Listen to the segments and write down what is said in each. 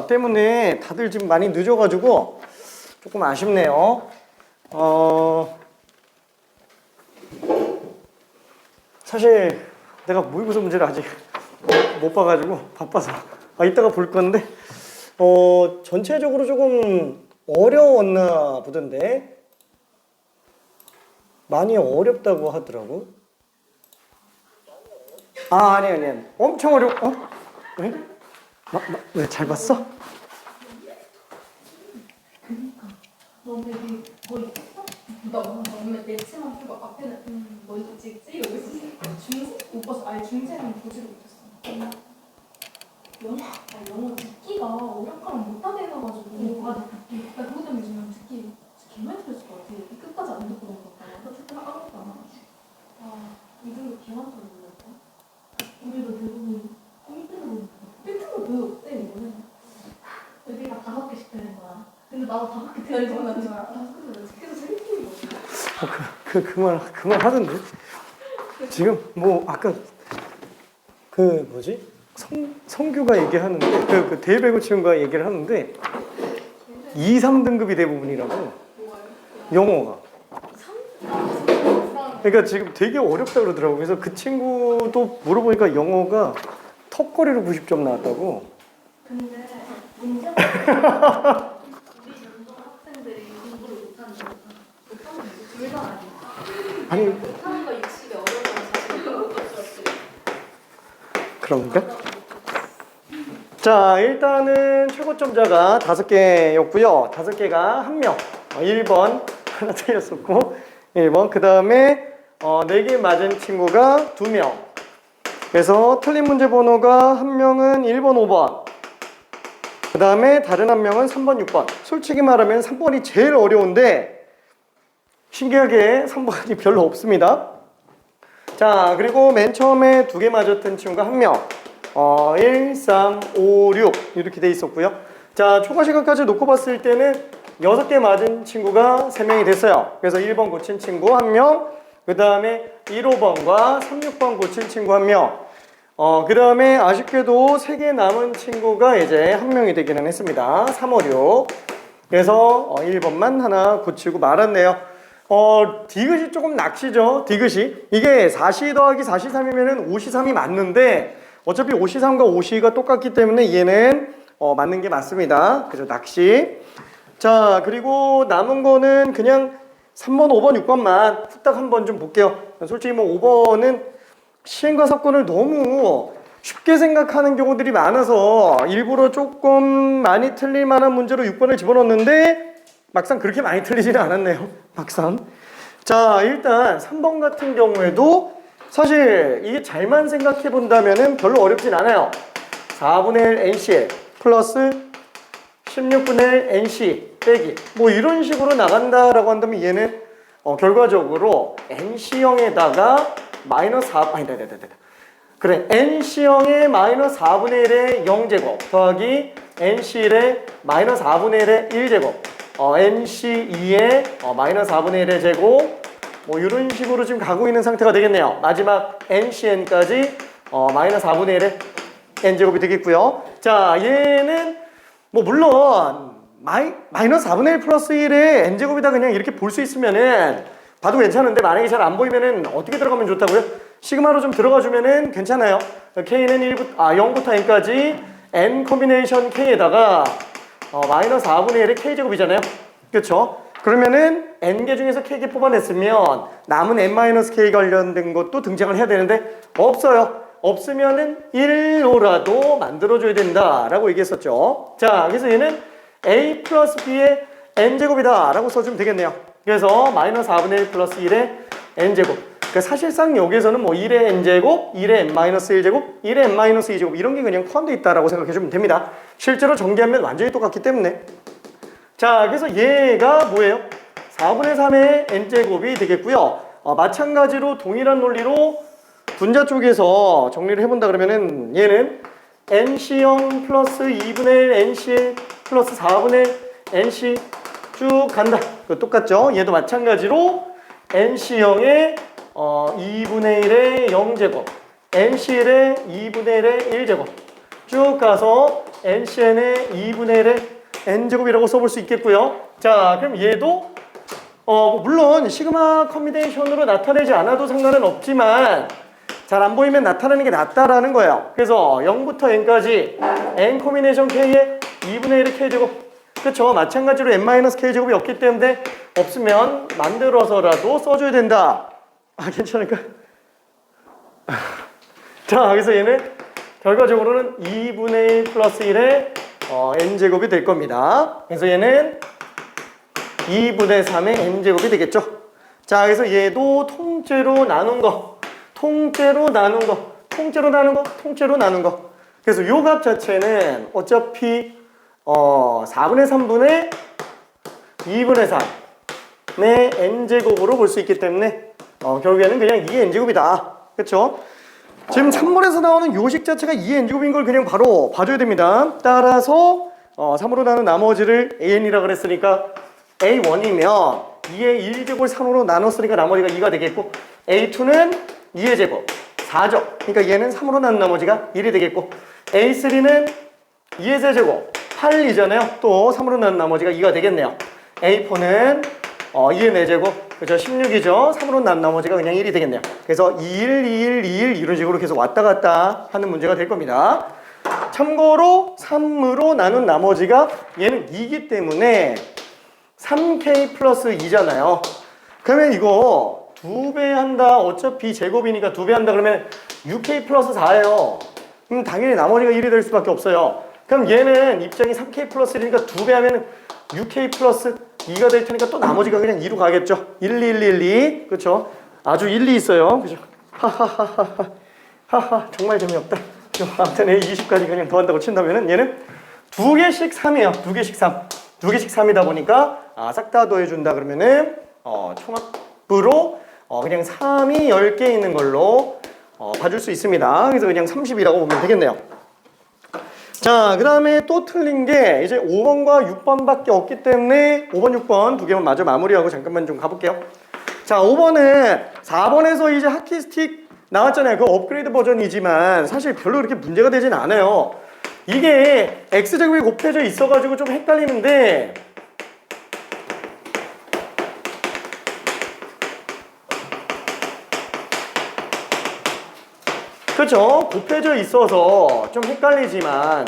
때문에 다들 지금 많이 늦어가지고 조금 아쉽네요. 사실 내가 모의고사 문제를 아직 못 봐가지고 바빠서 이따가 볼 건데 전체적으로 조금 어려웠나 보던데 많이 어렵다고 하더라고. 아니 엄청 왜? 왜 잘 봤어? 너네 뭐 있었어? 너네 매치만 풀고 앞에는 먼저 찍지? 이러고 있었어. 중세? 못 봤어. 아예 중세는 보지도 못했어. 영어 듣기가 어렵거랑 못하게 해가지고 맞아. 나 그거 때문에 지금 듣기 개많이 틀렸을 것 같아. 끝까지 안 듣고 그런 거 같아. 나 듣기 아무것도 안 하고. 이등급 개많다고 놀랐다. 우리도 대부분 1등급 왜 없대 이거는. 여기가 5개씩 되는 거야. 근데 나도 5개 되는 줄 알았는데 계속 재밌는 거 그말 하던데. 지금 뭐 아까 그 뭐지? 성규가 얘기하는데 그 대배구 친구가 얘기를 하는데 2, 3등급이 대부분이라고. 영어가. 그러니까 지금 되게 어렵다 그러더라고. 그래서 그 친구도 물어보니까 영어가 턱걸이로 90점 나왔다고. 근데 문제가 우리 연동 학생들이 공부를 못하는 거지. 둘다 아니 못하는 거 익히기 어려워서 사실 못 봤었지. 그런가? 자, 일단은 최고점자가 5개였고요. 5개가 1명. 1번 하나 틀렸었고 1번. 그 다음에 4개 맞은 친구가 2명. 그래서 틀린 문제 번호가 1명은 1번, 5번. 그 다음에 다른 1명은 3번, 6번. 솔직히 말하면 3번이 제일 어려운데 신기하게 3번이 별로 없습니다. 자, 그리고 맨 처음에 2개 맞았던 친구가 1명. 1, 3, 5, 6 이렇게 돼 있었고요. 자, 초과 시간까지 놓고 봤을 때는 6개 맞은 친구가 3명이 됐어요. 그래서 1번 고친 친구 1명, 그 다음에 1, 5번과 3, 6번 고친 친구 1명, 그 다음에 아쉽게도 3개 남은 친구가 이제 1명이 되기는 했습니다. 3, 5, 6. 그래서 1번만 하나 고치고 말았네요. 디귿이 조금 낚시죠. 디귿이. 이게 4시 더하기 4시 3이면은 5시 3이 맞는데 어차피 5시 3과 5시가 똑같기 때문에 얘는 맞는 게 맞습니다. 그래서 낚시. 자, 그리고 남은 거는 그냥 3번, 5번, 6번만 후딱 한번 좀 볼게요. 솔직히 뭐 5번은 시행과 사건을 너무 쉽게 생각하는 경우들이 많아서 일부러 조금 많이 틀릴 만한 문제로 6번을 집어넣었는데 막상 그렇게 많이 틀리지는 않았네요. 막상. 자, 일단 3번 같은 경우에도 사실 이게 잘만 생각해 본다면은 별로 어렵진 않아요. 4분의 1 NCL 플러스 16분의 1 NC 빼기 뭐 이런 식으로 나간다라고 한다면 얘는 결과적으로 NC형에다가 마이너스 4 그래 NC형의 마이너스 4분의 1의 0제곱 더하기 NC1의 마이너스 4분의 1의 1제곱 NC2의 마이너스 4분의 1의 제곱 뭐 이런 식으로 지금 가고 있는 상태가 되겠네요. 마지막 NCN까지 마이너스 4분의 1의 N제곱이 되겠고요. 자, 얘는 뭐 물론 마이너스 4분의 1 플러스 1의 N제곱이다 그냥 이렇게 볼 수 있으면은 봐도 괜찮은데 만약에 잘 안 보이면은 어떻게 들어가면 좋다고요? 시그마로 좀 들어가 주면은 괜찮아요. K는 0부터 N까지 N 커비네이션 K에다가 마이너스 4분의 1의 K제곱이잖아요. 그렇죠? 그러면은 N개 중에서 K개 뽑아냈으면 남은 N-K 관련된 것도 등장을 해야 되는데 없어요. 없으면은 1로라도 만들어줘야 된다라고 얘기했었죠. 자, 그래서 얘는 A 플러스 B의 N제곱이다 라고 써주면 되겠네요. 그래서 마이너스 4분의 1 플러스 1의 N제곱. 그러니까 사실상 여기에서는 뭐 1의 N제곱, 1의 N-1제곱, 1의 N-2제곱 이런 게 그냥 포함되어 있다라고 생각해주면 됩니다. 실제로 전개하면 완전히 똑같기 때문에. 자, 그래서 얘가 뭐예요? 4분의 3의 N제곱이 되겠고요. 마찬가지로 동일한 논리로 분자 쪽에서 정리를 해본다 그러면은 얘는 NC0 플러스 2분의 1 NC 플러스 4분의 NC 쭉 간다. 똑같죠? 얘도 마찬가지로 NC0의 2분의 1의 0제곱 NC1의 2분의 1의 1제곱 쭉 가서 NCN의 2분의 1의 N제곱이라고 써볼 수 있겠고요. 자, 그럼 얘도 물론 시그마 컨비네이션으로 나타내지 않아도 상관은 없지만 잘 안 보이면 나타내는 게 낫다라는 거예요. 그래서 0부터 n까지 n 코미네이션 k의 2분의 1의 k제곱, 그쵸? 마찬가지로 n-k제곱이 없기 때문에 없으면 만들어서라도 써줘야 된다. 아, 괜찮을까? 자, 그래서 얘는 결과적으로는 2분의 1 플러스 1의 n제곱이 될 겁니다. 그래서 얘는 2분의 3의 n제곱이 되겠죠. 자, 그래서 얘도 통째로 나눈 거, 통째로 나눈 거, 통째로 나눈 거, 통째로 나눈 거. 그래서 요 값 자체는 어차피 4분의 3분의 2분의 3의 n제곱으로 볼 수 있기 때문에 결국에는 그냥 이게 n제곱이다. 그쵸? 지금 3번에서 나오는 요식 자체가 2n제곱인 걸 그냥 바로 봐줘야 됩니다. 따라서 3으로 나눈 나머지를 an이라 그랬으니까 a1이면 2의 1제곱을 3으로 나눴으니까 나머지가 2가 되겠고 a2는 2의 제곱 4죠. 그러니까 얘는 3으로 나눈 나머지가 1이 되겠고 a3는 2의 세제곱 8이잖아요. 또 3으로 나눈 나머지가 2가 되겠네요. a4는 2의 4제곱 그죠? 16이죠. 3으로 나눈 나머지가 그냥 1이 되겠네요. 그래서 21, 21, 21 이런 식으로 계속 왔다 갔다 하는 문제가 될 겁니다. 참고로 3으로 나눈 나머지가 얘는 2이기 때문에 3k 플러스 2잖아요. 그러면 이거 2배 한다. 어차피 제곱이니까 2배 한다 그러면 6k 플러스 4예요. 그럼 당연히 나머지가 1이 될 수밖에 없어요. 그럼 얘는 입장이 3k 플러스 1이니까 2배 하면 6k 플러스 2가 될 테니까 또 나머지가 그냥 2로 가겠죠. 1, 2, 1, 1, 2. 그쵸? 아주 일리 있어요. 그죠? 하하, 정말 재미없다. 아무튼 A 20까지 그냥 더한다고 친다면은 얘는 2개씩 3이에요. 2개씩 3. 2개씩 3이다 보니까 싹 다 더해준다 그러면은 총합으로 그냥 3이 10개 있는 걸로 봐줄 수 있습니다. 그래서 그냥 30이라고 보면 되겠네요. 자, 그 다음에 또 틀린 게 이제 5번과 6번밖에 없기 때문에 5번, 6번 두 개만 마저 마무리하고 잠깐만 좀 가볼게요. 자, 5번은 4번에서 이제 하키스틱 나왔잖아요. 그 업그레이드 버전이지만 사실 별로 그렇게 문제가 되진 않아요. 이게 x제곱이 곱해져 있어가지고 좀 헷갈리는데 그렇죠? 곱해져 있어서 좀 헷갈리지만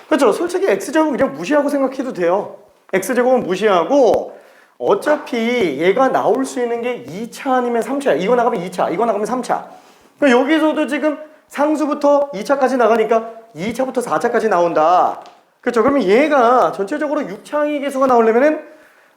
그렇죠? 솔직히 x제곱은 그냥 무시하고 생각해도 돼요. x제곱은 무시하고 어차피 얘가 나올 수 있는 게 2차 아니면 3차야. 이거 나가면 2차, 이거 나가면 3차. 여기서도 지금 상수부터 2차까지 나가니까 2차부터 4차까지 나온다. 그렇죠? 그러면 얘가 전체적으로 6차항의 개수가 나오려면은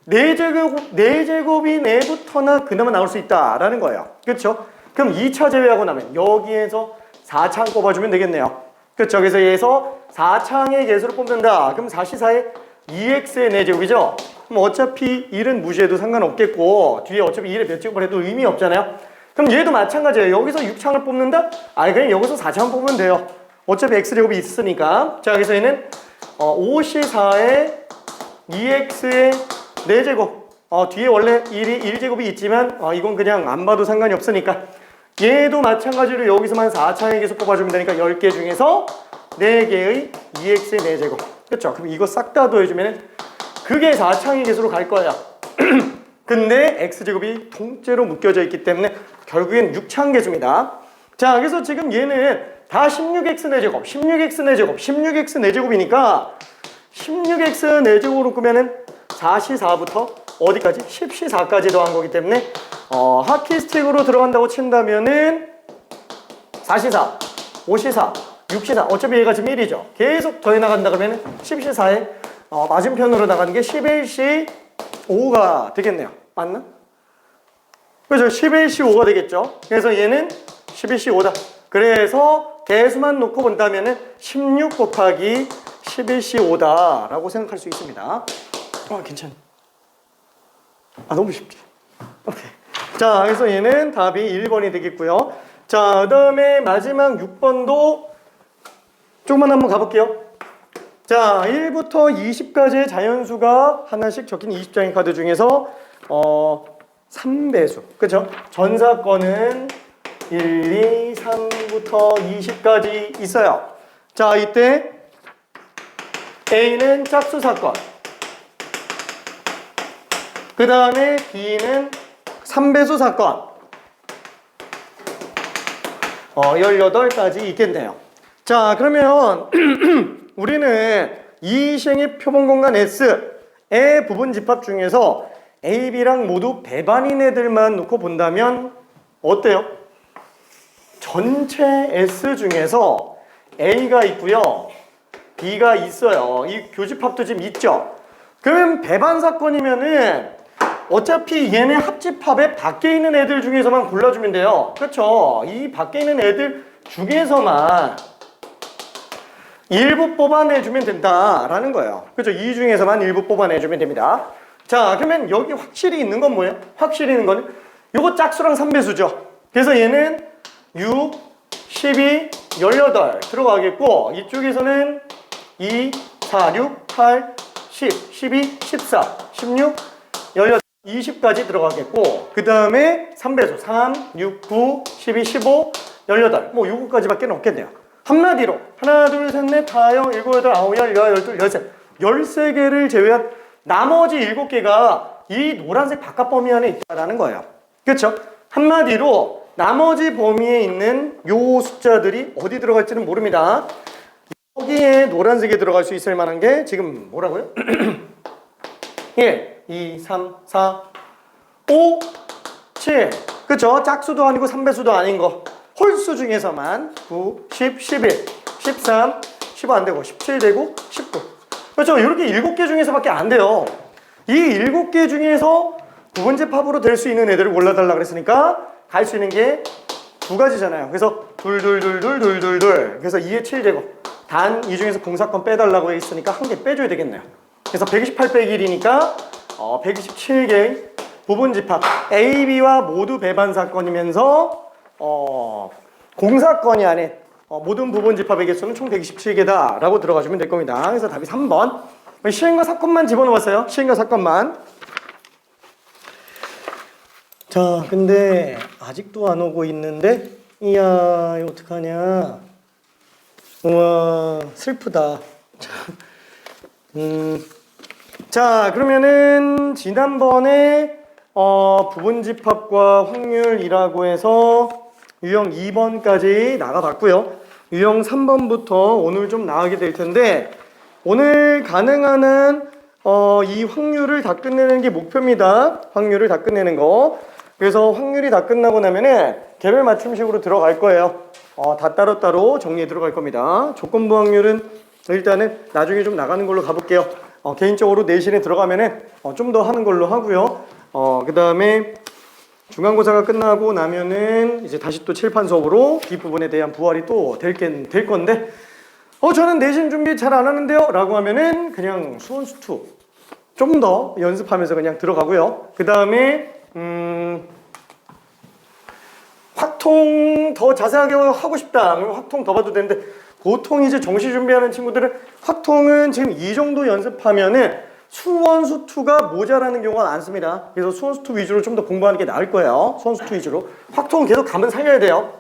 4제곱이 4부터나 그나마 나올 수 있다라는 거예요. 그렇죠? 그럼 2차 제외하고 나면 여기에서 4차항 뽑아주면 되겠네요. 그렇죠? 그래서 얘에서 4차항의 개수를 뽑는다. 그럼 4시4에 2x의 4제곱이죠? 그럼 어차피 1은 무시해도 상관없겠고 뒤에 어차피 1에 몇 제곱을 해도 의미 없잖아요? 그럼 얘도 마찬가지예요. 여기서 6차항을 뽑는다? 그냥 여기서 4차항 뽑으면 돼요. 어차피 x제곱이 있으니까. 자, 그래서 얘는 5c4에 2x의 4제곱. 뒤에 원래 1제곱이 있지만 이건 그냥 안 봐도 상관이 없으니까 얘도 마찬가지로 여기서만 4차항의 개수 뽑아주면 되니까 10개 중에서 4개의 2x의 4제곱. 그렇죠? 그럼 이거 싹 다 더해주면 그게 4차항의 개수로 갈 거예요. 근데 x제곱이 통째로 묶여져 있기 때문에 결국엔 6차항 개수입니다. 자, 그래서 지금 얘는 다 16x 4제곱, 16x 4제곱, 16x 4제곱이니까 16x 4제곱으로 끄면은 4시4부터 어디까지? 10시4까지 더한 거기 때문에 하키스틱으로 들어간다고 친다면은 4시4, 5시4, 6시4 어차피 얘가 지금 1이죠. 계속 더해 나간다 그러면 10시4에 맞은편으로 나가는 게 11시 5가 되겠네요. 맞나? 그죠? 11시 5가 되겠죠. 그래서 얘는 11시 5다. 그래서 개수만 놓고 본다면은 16 곱하기 11시 5다 라고 생각할 수 있습니다. 괜찮아. 너무 쉽지. 오케이. 자, 그래서 얘는 답이 1번이 되겠고요. 자, 그 다음에 마지막 6번도 조금만 한번 가볼게요. 자, 1부터 20까지의 자연수가 하나씩 적힌 20장의 카드 중에서 3배수. 그죠? 전사건은 1, 2, 3부터 20까지 있어요. 자, 이때 A는 짝수 사건, 그 다음에 B는 3배수 사건, 18까지 있겠네요. 자, 그러면 우리는 이시행의 표본 공간 S의 부분 집합 중에서 A, B랑 모두 배반인 애들만 놓고 본다면 어때요? 전체 S 중에서 A가 있고요, B가 있어요. 이 교집합도 지금 있죠? 그러면 배반 사건이면은 어차피 얘네 합집합에 밖에 있는 애들 중에서만 골라주면 돼요. 그렇죠? 이 밖에 있는 애들 중에서만 일부 뽑아내주면 된다라는 거예요. 그렇죠? 이 중에서만 일부 뽑아내주면 됩니다. 자, 그러면 여기 확실히 있는 건 뭐예요? 확실히 있는 거는 요거 짝수랑 3배수죠. 그래서 얘는 6, 12, 18 들어가겠고, 이쪽에서는 2, 4, 6, 8, 10, 12, 14, 16, 18, 20까지 들어가겠고, 그 다음에 3배수 3, 6, 9, 12, 15, 18 뭐 요거까지밖에 없겠네요. 한마디로 하나, 둘, 셋, 넷, 다, 영, 일곱, 여덟, 아홉, 열, 열, 열둘, 열셋 13개를 제외한 나머지 7개가 이 노란색 바깥 범위 안에 있다라는 거예요. 그렇죠? 한마디로 나머지 범위에 있는 요 숫자들이 어디 들어갈지는 모릅니다. 여기에 노란색에 들어갈 수 있을 만한 게 지금 뭐라고요? 1, 2, 3, 4, 5, 7. 그쵸? 짝수도 아니고 3배수도 아닌 거. 홀수 중에서만 9, 10, 11, 13, 15 안 되고 17 되고 19. 그렇죠? 이렇게 7개 중에서밖에 안 돼요. 이 7개 중에서 부분집합으로 될 수 있는 애들을 골라달라 그랬으니까 갈 수 있는 게 두 가지잖아요. 그래서 둘. 그래서 2에 7 되고, 단 이 중에서 공사건 빼달라고 했으니까 한 개 빼줘야 되겠네요. 그래서 128 빼기 1이니까 127개의 부분집합 A, B와 모두 배반 사건이면서 공사건이 아닌 모든 부분집합의 개수는 총 127개다 라고 들어가주면 될 겁니다. 그래서 답이 3번. 시행과 사건만 집어넣었어요. 시행과 사건만. 자, 근데 아직도 안 오고 있는데, 이야, 이거 어떡하냐. 우와, 슬프다. 자, 그러면은 지난번에 부분집합과 확률이라고 해서 유형 2번까지 나가봤고요. 유형 3번부터 오늘 좀 나가게 될 텐데, 오늘 가능한 한 이 확률을 다 끝내는 게 목표입니다. 확률을 다 끝내는 거. 그래서 확률이 다 끝나고 나면은 개별 맞춤식으로 들어갈 거예요. 다 따로따로 정리해 들어갈 겁니다. 조건부 확률은 일단은 나중에 좀 나가는 걸로 가볼게요. 개인적으로 내신에 들어가면은 좀 더 하는 걸로 하고요. 그 다음에 중간고사가 끝나고 나면은 이제 다시 또 칠판 수업으로 뒷부분에 대한 부활이 또 될 건데, 저는 내신 준비 잘 안 하는데요 라고 하면은 그냥 수원수2 좀 더 연습하면서 그냥 들어가고요. 그 다음에 확통 더 자세하게 하고 싶다 그러면 확통 더 봐도 되는데, 보통 이제 정시 준비하는 친구들은 확통은 지금 이 정도 연습하면은 수원수2가 모자라는 경우가 많습니다. 그래서 수원수2 위주로 좀 더 공부하는 게 나을 거예요. 수원수2 위주로. 확통은 계속 감은 살려야 돼요.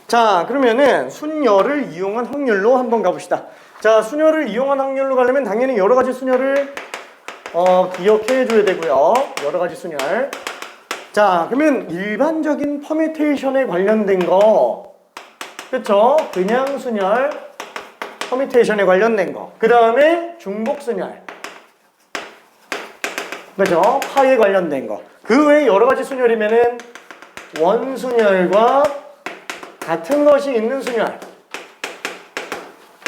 자, 그러면은 순열을 이용한 확률로 한번 가봅시다. 자, 순열을 이용한 확률로 가려면 당연히 여러 가지 순열을 기억해 줘야 되고요. 여러 가지 순열. 자, 그러면 일반적인 퍼뮤테이션에 관련된 거, 그쵸? 그냥 순열, 퍼뮤테이션에 관련된 거. 그 다음에 중복 순열, 그죠? 파에 관련된 거. 그 외에 여러 가지 순열이면은 원순열과 같은 것이 있는 순열,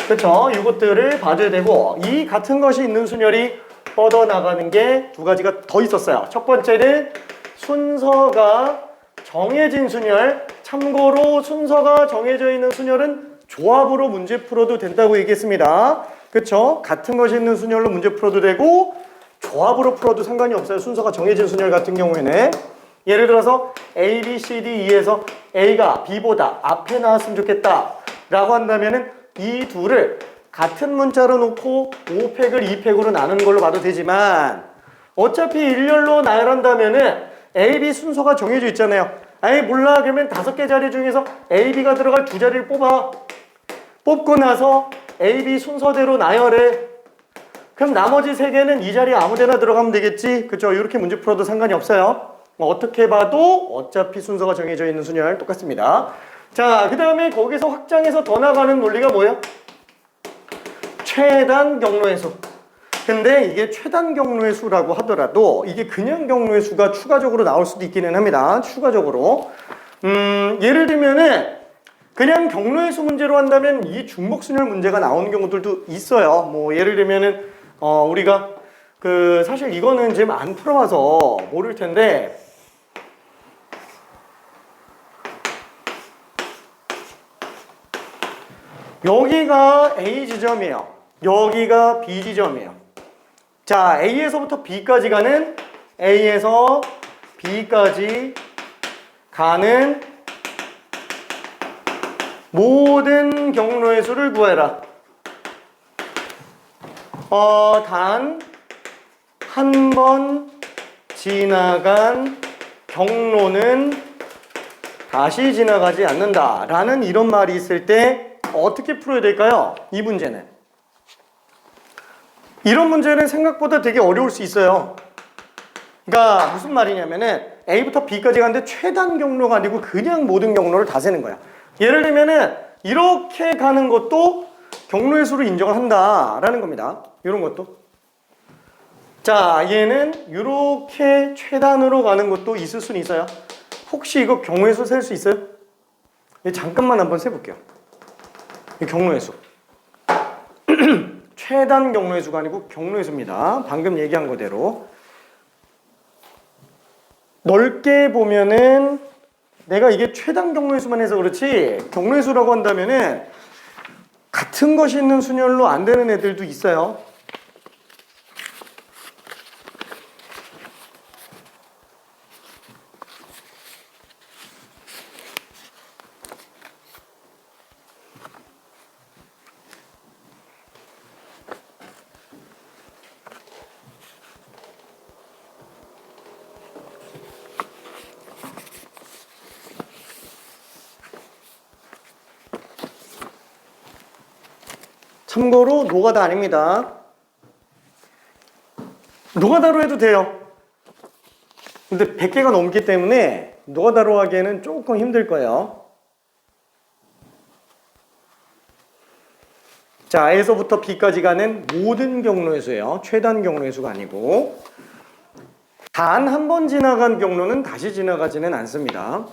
그쵸? 이것들을 봐줘야 되고, 이 같은 것이 있는 순열이 뻗어나가는 게 두 가지가 더 있었어요. 첫 번째는 순서가 정해진 순열. 참고로 순서가 정해져 있는 순열은 조합으로 문제 풀어도 된다고 얘기했습니다. 그쵸? 같은 것이 있는 순열로 문제 풀어도 되고 조합으로 풀어도 상관이 없어요. 순서가 정해진 순열 같은 경우에는. 예를 들어서 A, B, C, D, E에서 A가 B보다 앞에 나왔으면 좋겠다 라고 한다면은 이 둘을 같은 문자로 놓고 5팩을 2팩으로 나누는 걸로 봐도 되지만, 어차피 일렬로 나열한다면은 A, B 순서가 정해져 있잖아요. 아예 몰라 그러면 5개 자리 중에서 A, B가 들어갈 2자리를 뽑아. 뽑고 나서 A, B 순서대로 나열해. 그럼 나머지 3개는 이 자리에 아무 데나 들어가면 되겠지. 그죠? 이렇게 문제 풀어도 상관이 없어요. 어떻게 봐도 어차피 순서가 정해져 있는 순열 똑같습니다. 자, 그 다음에 거기서 확장해서 더 나가는 논리가 뭐예요? 최단 경로의 수. 근데 이게 최단 경로의 수라고 하더라도 이게 그냥 경로의 수가 추가적으로 나올 수도 있기는 합니다. 추가적으로. 예를 들면은 그냥 경로의 수 문제로 한다면 이 중복순열 문제가 나오는 경우들도 있어요. 뭐 예를 들면은 우리가 사실 이거는 지금 안 풀어봐서 모를 텐데 여기가 A 지점이에요. 여기가 B 지점이에요. 자, A에서부터 B까지 가는 A에서 B까지 가는 모든 경로의 수를 구해라. 단 한 번 지나간 경로는 다시 지나가지 않는다 라는 이런 말이 있을 때 어떻게 풀어야 될까요? 이 문제는 이런 문제는 생각보다 되게 어려울 수 있어요. 그러니까 무슨 말이냐면은 A부터 B까지 가는데 최단 경로가 아니고 그냥 모든 경로를 다 세는 거야. 예를 들면은 이렇게 가는 것도 경로의 수로 인정을 한다라는 겁니다. 이런 것도. 자, 얘는 이렇게 최단으로 가는 것도 있을 수는 있어요. 혹시 이거 경로의 수 셀 수 있어요? 잠깐만 한번 세볼게요. 이 경로의 수. 최단 경로의 수가 아니고 경로의 수입니다. 방금 얘기한 거대로. 넓게 보면은 내가 이게 최단 경로의 수만 해서 그렇지 경로의 수라고 한다면은 같은 것이 있는 순열로 안 되는 애들도 있어요. 참고로 노가다 아닙니다. 노가다로 해도 돼요. 근데 100개가 넘기 때문에 노가다로 하기에는 조금 힘들 거예요. 자, A에서부터 B까지 가는 모든 경로의 수예요. 최단 경로의 수가 아니고 단 한 번 지나간 경로는 다시 지나가지는 않습니다.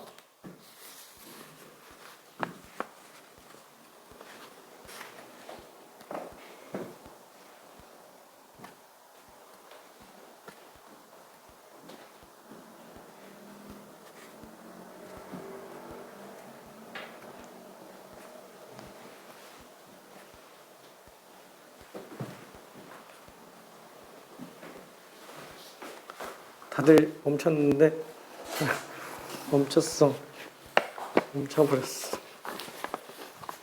다들 멈췄는데 멈춰버렸어.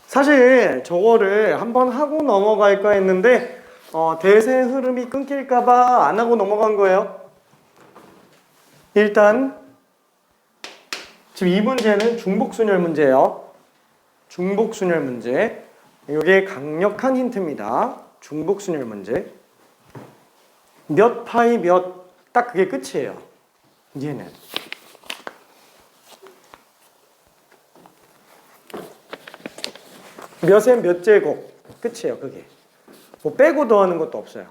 사실 저거를 한번 하고 넘어갈까 했는데 대세 흐름이 끊길까봐 안 하고 넘어간 거예요. 일단 지금 이 문제는 중복순열 문제예요. 중복순열 문제. 이게 강력한 힌트입니다. 중복순열 문제. 몇 파이 몇 딱 그게 끝이에요. 얘는 몇에 몇 제곱 끝이에요. 그게 뭐 빼고 더하는 것도 없어요.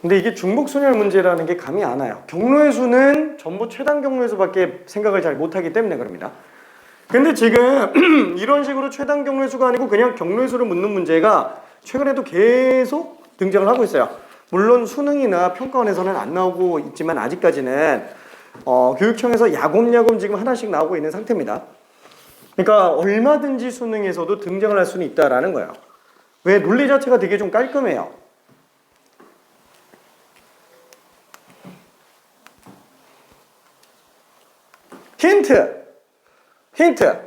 근데 이게 중복순열 문제라는 게 감이 안 와요. 경로의 수는 전부 최단 경로의 수밖에 생각을 잘 못하기 때문에 그럽니다. 근데 지금 이런 식으로 최단 경로의 수가 아니고 그냥 경로의 수를 묻는 문제가 최근에도 계속 등장을 하고 있어요. 물론 수능이나 평가원에서는 안 나오고 있지만 아직까지는 교육청에서 야곱야곱 지금 하나씩 나오고 있는 상태입니다. 그러니까 얼마든지 수능에서도 등장을 할 수는 있다라는 거예요. 왜? 논리 자체가 되게 좀 깔끔해요. 힌트.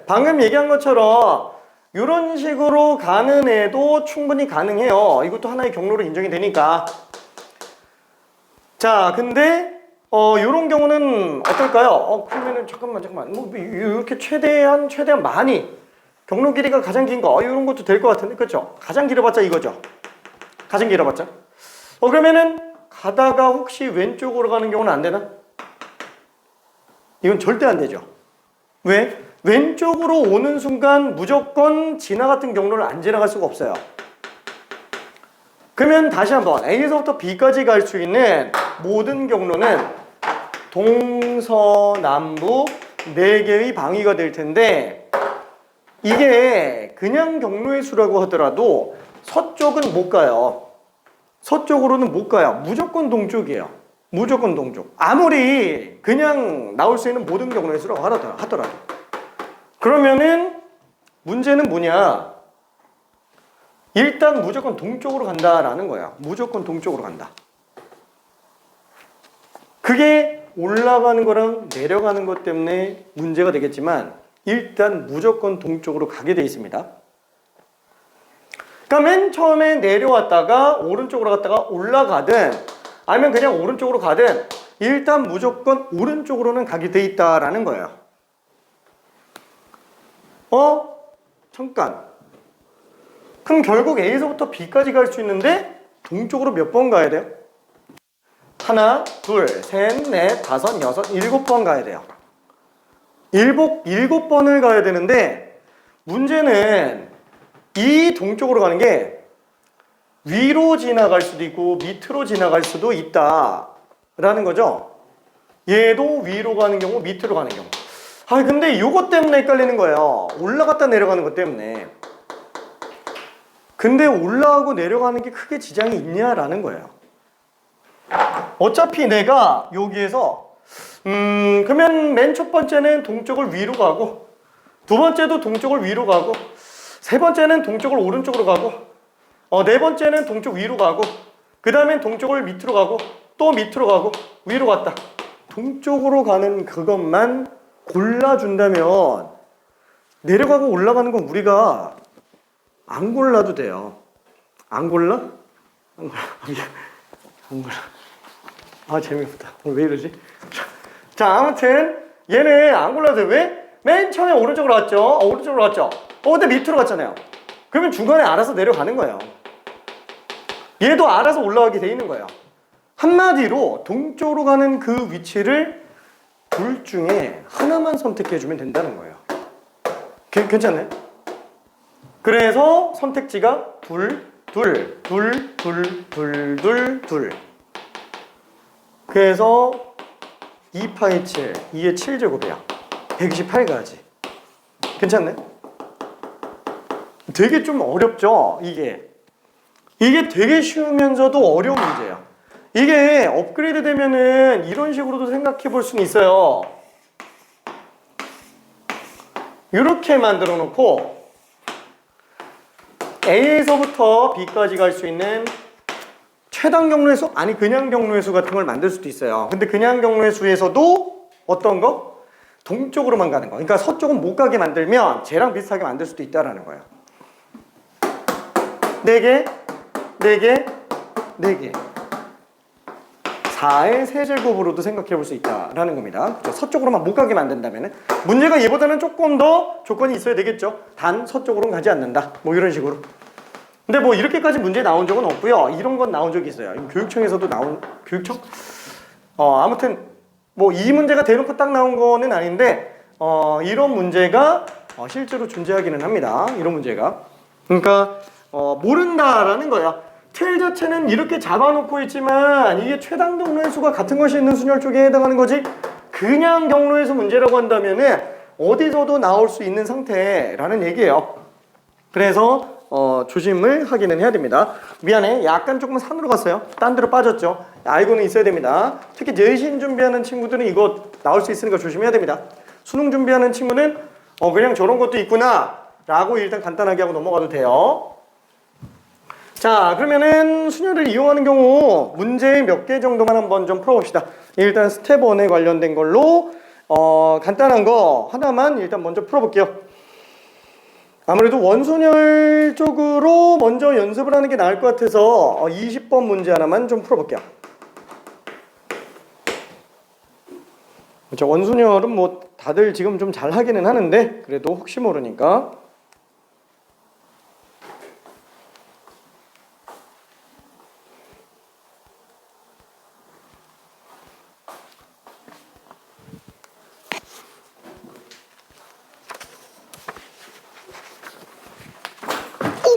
방금 얘기한 것처럼 이런 식으로 가는 애도 충분히 가능해요. 이것도 하나의 경로로 인정이 되니까. 자, 근데 요런 경우는 어떨까요? 그러면은 잠깐만. 뭐 이렇게 최대한 많이 경로 길이가 가장 긴 거 이런 것도 될 것 같은데, 그렇죠? 가장 길어봤자 이거죠. 가장 길어봤자. 그러면은 가다가 혹시 왼쪽으로 가는 경우는 안 되나? 이건 절대 안 되죠. 왜? 왼쪽으로 오는 순간 무조건 지나갔던 경로를 안 지나갈 수가 없어요. 그러면 다시 한번 A에서부터 B까지 갈 수 있는 모든 경로는 동서남북 4개의 방위가 될 텐데, 이게 그냥 경로의 수라고 하더라도 서쪽은 못 가요. 서쪽으로는 못 가요. 무조건 동쪽이에요. 무조건 동쪽. 아무리 그냥 나올 수 있는 모든 경로의 수라고 하더라도. 그러면은 문제는 뭐냐? 일단 무조건 동쪽으로 간다라는 거야. 무조건 동쪽으로 간다. 그게 올라가는 거랑 내려가는 것 때문에 문제가 되겠지만 일단 무조건 동쪽으로 가게 돼 있습니다. 그러니까 맨 처음에 내려왔다가 오른쪽으로 갔다가 올라가든 아니면 그냥 오른쪽으로 가든 일단 무조건 오른쪽으로는 가게 돼 있다라는 거예요. 잠깐. 그럼 결국 A에서부터 B까지 갈 수 있는데 동쪽으로 몇 번 가야 돼요? 하나, 둘, 셋, 넷, 다섯, 여섯, 7번 가야 돼요. 7번을 가야 되는데 문제는 이 동쪽으로 가는 게 위로 지나갈 수도 있고 밑으로 지나갈 수도 있다라는 거죠. 얘도 위로 가는 경우, 밑으로 가는 경우. 근데 이것 때문에 헷갈리는 거예요. 올라갔다 내려가는 것 때문에. 근데 올라가고 내려가는 게 크게 지장이 있냐라는 거예요. 어차피 내가 여기에서 그러면 맨 첫 번째는 동쪽을 위로 가고, 두 번째도 동쪽을 위로 가고, 세 번째는 동쪽을 오른쪽으로 가고, 네 번째는 동쪽 위로 가고, 그 다음엔 동쪽을 밑으로 가고, 또 밑으로 가고, 위로 갔다. 동쪽으로 가는 그것만 골라준다면 내려가고 올라가는 건 우리가 안 골라도 돼요. 안 골라? 안 골라. 재미없다. 오늘 왜 이러지? 자, 아무튼 얘는 안 골라도 돼. 왜? 맨 처음에 오른쪽으로 갔죠. 오른쪽으로 갔죠. 근데 밑으로 갔잖아요. 그러면 중간에 알아서 내려가는 거예요. 얘도 알아서 올라가게 돼 있는 거예요. 한마디로 동쪽으로 가는 그 위치를 둘 중에 하나만 선택해주면 된다는 거예요. 괜찮나요? 그래서 선택지가 둘. 그래서 2파이 7, 2의 7제곱이야. 128가지. 괜찮네? 되게 좀 어렵죠? 이게 되게 쉬우면서도 어려운 문제야. 이게 업그레이드 되면은 이런 식으로도 생각해 볼 수는 있어요. 이렇게 만들어 놓고 A에서부터 B까지 갈 수 있는 최단 경로의 수, 아니 그냥 경로의 수 같은 걸 만들 수도 있어요. 근데 그냥 경로의 수에서도 어떤 거? 동쪽으로만 가는 거. 그러니까 서쪽은 못 가게 만들면 쟤랑 비슷하게 만들 수도 있다라는 거예요. 4개, 4개, 4개. 4의 세제곱으로도 생각해 볼 수 있다라는 겁니다. 그렇죠? 서쪽으로만 못 가게 만든다면 문제가 얘보다는 조금 더 조건이 있어야 되겠죠. 단 서쪽으로는 가지 않는다. 뭐 이런 식으로. 근데 뭐 이렇게까지 문제 나온 적은 없고요. 이런 건 나온 적이 있어요. 교육청에서도 나온, 교육청? 아무튼 뭐 이 문제가 대놓고 딱 나온 거는 아닌데 이런 문제가 실제로 존재하기는 합니다. 이런 문제가. 그러니까 모른다라는 거야. 틀 자체는 이렇게 잡아놓고 있지만 이게 최단 경로의 수가 같은 것이 있는 순열 쪽에 해당하는 거지, 그냥 경로의 수 문제라고 한다면은 어디서도 나올 수 있는 상태라는 얘기예요. 그래서 조심을 하기는 해야 됩니다. 미안해, 약간 조금 산으로 갔어요. 딴 데로 빠졌죠. 알고는 있어야 됩니다. 특히 내신 준비하는 친구들은 이거 나올 수 있으니까 조심해야 됩니다. 수능 준비하는 친구는 그냥 저런 것도 있구나 라고 일단 간단하게 하고 넘어가도 돼요. 자, 그러면은 순열을 이용하는 경우 문제 몇 개 정도만 한번 좀 풀어봅시다. 일단 스텝 1에 관련된 걸로 간단한 거 하나만 일단 먼저 풀어볼게요. 아무래도 원순열 쪽으로 먼저 연습을 하는 게 나을 것 같아서 20번 문제 하나만 좀 풀어볼게요. 그렇죠. 원순열은 뭐 다들 지금 좀 잘 하기는 하는데 그래도 혹시 모르니까.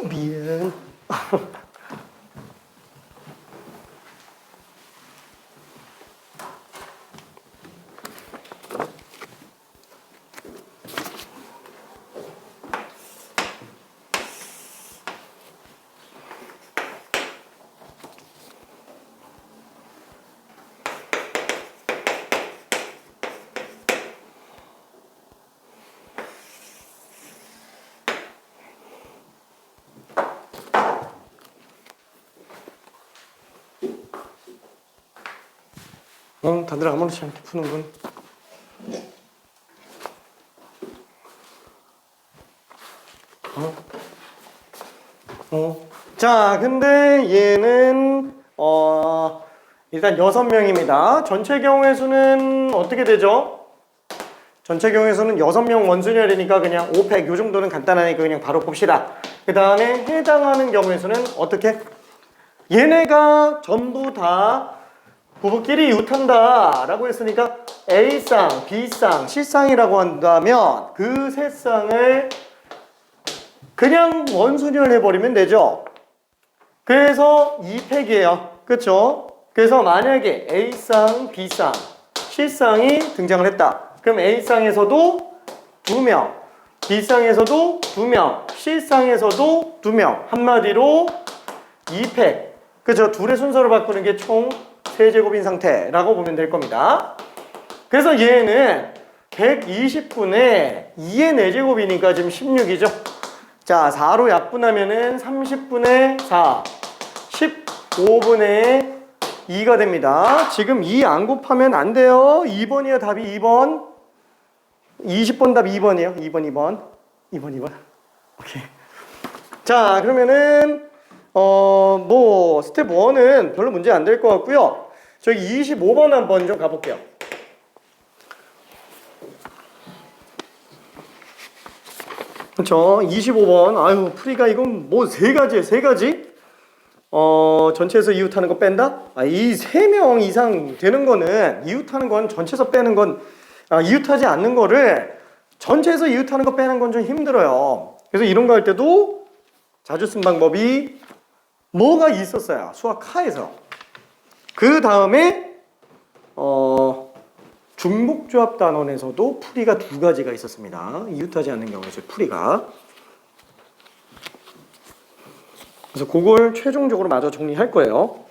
미안. 다들 아무렇지 않게 푸는군. 자, 근데 얘는 일단 6명입니다. 전체 경우의 수는 어떻게 되죠? 전체 경우의 수는 6명 원순열이니까 그냥 5팩 요 정도는 간단하니까 그냥 바로 봅시다. 그 다음에 해당하는 경우의 수는 어떻게? 얘네가 전부 다 부부끼리 이웃한다 라고 했으니까 A쌍, B쌍, C쌍이라고 한다면 그 세 쌍을 그냥 원순열 해버리면 되죠. 그래서 2팩이에요. 그쵸? 그래서 만약에 A쌍, B쌍, C쌍이 등장을 했다. 그럼 A쌍에서도 2명, B쌍에서도 2명, C쌍에서도 2명. 한마디로 2팩. 그죠? 둘의 순서를 바꾸는 게 총 세제곱인 상태라고 보면 될 겁니다. 그래서 얘는 120분의 2의 4제곱이니까 지금 16이죠. 자, 4로 약분하면은 30분의 4, 15분의 2가 됩니다. 지금 2 안 곱하면 안 돼요. 2번이에요. 답이 2번. 20번 답 2번이에요. 2번. 오케이. 자, 그러면은 뭐 스텝 1은 별로 문제 안 될 것 같고요. 저기 25번 한번 좀 가볼게요. 그렇죠. 25번. 아유, 풀이가 이건 뭐 세 가지예요. 세 가지. 전체에서 이웃하는 거 뺀다? 이 3명 이상 되는 거는 이웃하는 건 전체에서 빼는 건 이웃하지 않는 거를 전체에서 이웃하는 거 빼는 건 좀 힘들어요. 그래서 이런 거 할 때도 자주 쓴 방법이 뭐가 있었어요. 수학 하에서. 그 다음에 중복조합 단원에서도 풀이가 2가지가 있었습니다. 이웃하지 않는 경우에서 풀이가. 그래서 그걸 최종적으로 마저 정리할 거예요.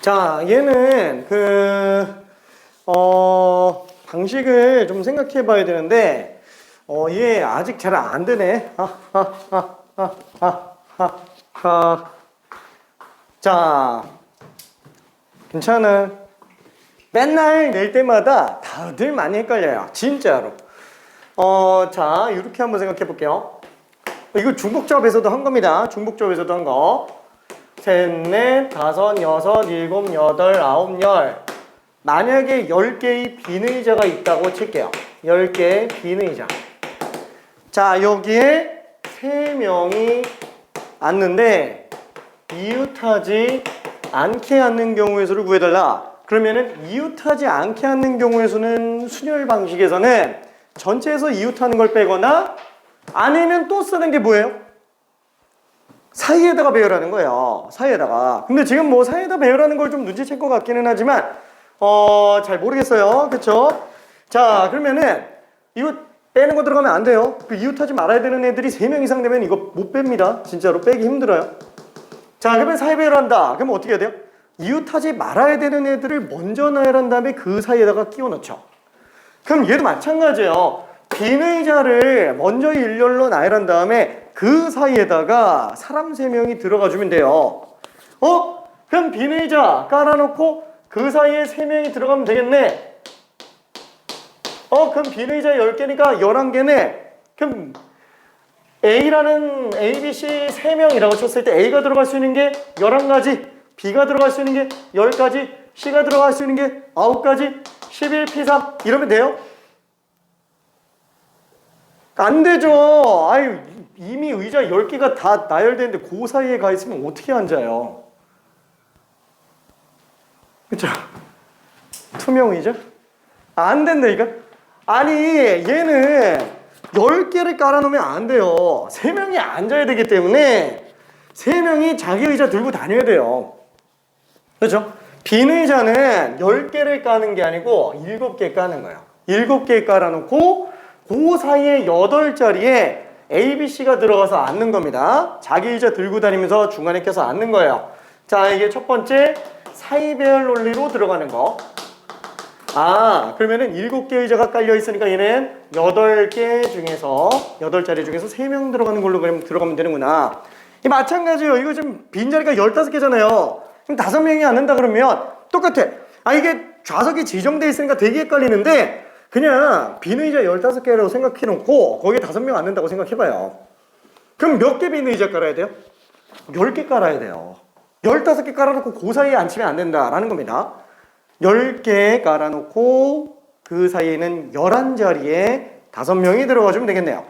자, 얘는 방식을 좀 생각해 봐야 되는데, 얘 아직 잘 안 되네. 자, 괜찮아. 맨날 낼 때마다 다들 많이 헷갈려요. 진짜로. 자, 이렇게 한번 생각해 볼게요. 이거 중복조합에서도 한 겁니다. 중복조합에서도 한 거. 셋, 넷, 다섯, 여섯, 일곱, 여덟, 아홉, 열. 만약에 10개의 비의자가 있다고 칠게요. 10개의 비의자. 자, 여기에 3명이 앉는데 이웃하지 않게 앉는 경우의 수를 구해달라. 그러면은 이웃하지 않게 앉는 경우의 수는 순열 방식에서는 전체에서 이웃하는 걸 빼거나 아니면 또 쓰는 게 뭐예요? 사이에다가 배열하는 거예요. 사이에다가. 근데 지금 뭐 사이에다 배열하는 걸 좀 눈치챌 것 같기는 하지만 잘 모르겠어요. 그쵸? 자, 그러면은 이거 빼는 거 들어가면 안 돼요. 그 이웃하지 말아야 되는 애들이 3명 이상 되면 이거 못 뺍니다. 진짜로 빼기 힘들어요. 자, 그러면 사이 배열한다. 그러면 어떻게 해야 돼요? 이웃하지 말아야 되는 애들을 먼저 나열한 다음에 그 사이에다가 끼워 넣죠. 그럼 얘도 마찬가지예요. 비의자를 먼저 일렬로 나열한 다음에 그 사이에다가 사람 3명이 들어가 주면 돼요. 그럼 비의자 깔아놓고 그 사이에 3명이 들어가면 되겠네. 그럼 비의자 10개니까 11개네. 그럼 A라는 ABC 3명이라고 쳤을 때 A가 들어갈 수 있는 게 11가지, B가 들어갈 수 있는 게 10가지, C가 들어갈 수 있는 게 9가지, 11, P3 이러면 돼요? 안 되죠. 아유, 이미 의자 10개가 다 나열되는데 그 사이에 가 있으면 어떻게 앉아요? 그쵸? 투명 의자? 안 된다니까? 아니, 얘는 10개를 깔아놓으면 안 돼요. 3명이 앉아야 되기 때문에 3명이 자기 의자 들고 다녀야 돼요. 그렇죠? 빈 의자는 10개를 까는 게 아니고 7개 까는 거예요. 7개 깔아놓고 그 사이에 8자리에 A, B, C가 들어가서 앉는 겁니다. 자기 의자 들고 다니면서 중간에 껴서 앉는 거예요. 자, 이게 첫 번째 사이배열 논리로 들어가는 거. 그러면은 7개 의자가 깔려 있으니까 얘는 8개 중에서 8자리 중에서 3명 들어가는 걸로 그럼 들어가면 되는구나. 이 마찬가지예요. 이거 지금 빈자리가 15개잖아요. 그럼 5명이 앉는다 그러면 똑같아. 이게 좌석이 지정돼 있으니까 되게 헷갈리는데 그냥 빈 의자 15개라고 생각해 놓고 거기에 5명 앉는다고 생각해 봐요. 그럼 몇 개 빈 의자 깔아야 돼요? 10개 깔아야 돼요. 15개 깔아놓고 그 사이에 앉히면 안 된다라는 겁니다. 10개 깔아놓고 그 사이에는 11자리에 5명이 들어가주면 되겠네요.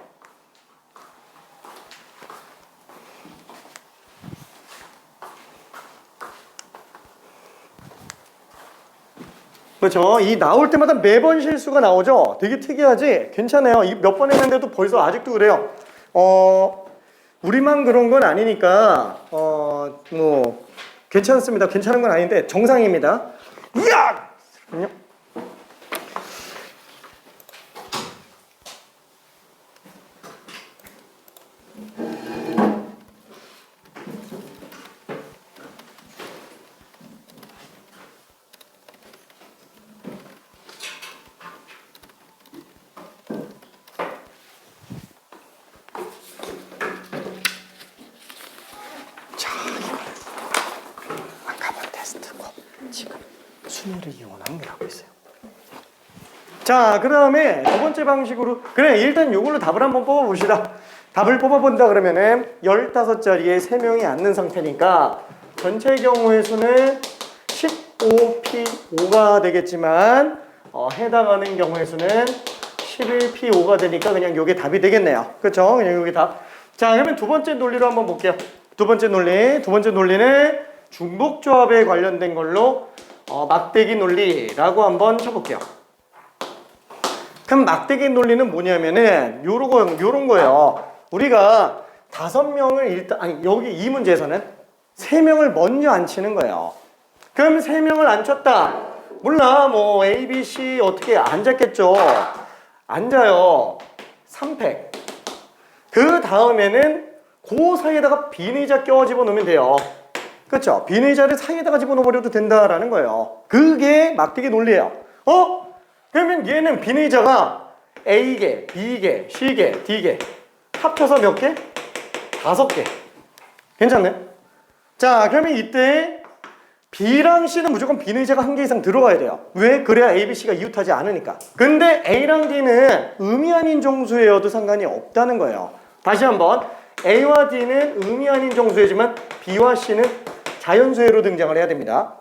그렇죠. 이 나올 때마다 매번 실수가 나오죠. 되게 특이하지? 괜찮아요. 이 몇 번 했는데도 벌써 아직도 그래요. 우리만 그런 건 아니니까 뭐 괜찮습니다. 괜찮은 건 아닌데 정상입니다. 이야! 잠깐만요. 지금 순위를 이용하는 걸 하고 있어요. 자, 그 다음에 두 번째 방식으로 그래 일단 이걸로 답을 한번 뽑아봅시다. 답을 뽑아본다 그러면은 15자리에 3명이 앉는 상태니까 전체 경우의 수는 15P5가 되겠지만 해당하는 경우의 수는 11P5가 되니까 그냥 요게 답이 되겠네요. 그렇죠? 그냥 요게 답. 자, 그러면 두 번째 논리로 한번 볼게요. 두 번째 논리는 중복조합에 관련된 걸로 막대기 논리라고 한번 쳐볼게요. 그럼 막대기 논리는 뭐냐면은 요런 거예요. 우리가 5명을 일단 여기 이 문제에서는 3명을 먼저 앉히는 거예요. 그럼 3명을 앉혔다. 몰라 뭐 A, B, C 어떻게 앉았겠죠. 앉아요. 3팩. 그 다음에는 그 사이에다가 빈 의자 껴 집어 넣으면 돼요. 그렇죠? 비의자를 사이에다가 집어넣어버려도 된다라는 거예요. 그게 막대기 논리예요. 그러면 얘는 비의자가 A개, B개, C개, D개 합쳐서 몇 개? 5개. 괜찮네? 자, 그러면 이때 B랑 C는 무조건 비의자가 1개 이상 들어가야 돼요. 왜? 그래야 A, B, C가 이웃하지 않으니까. 근데 A랑 D는 의미 아닌 정수예요도 상관이 없다는 거예요. 다시 한번 A와 D는 의미 아닌 정수이지만 B와 C는 자연수예로 등장을 해야 됩니다.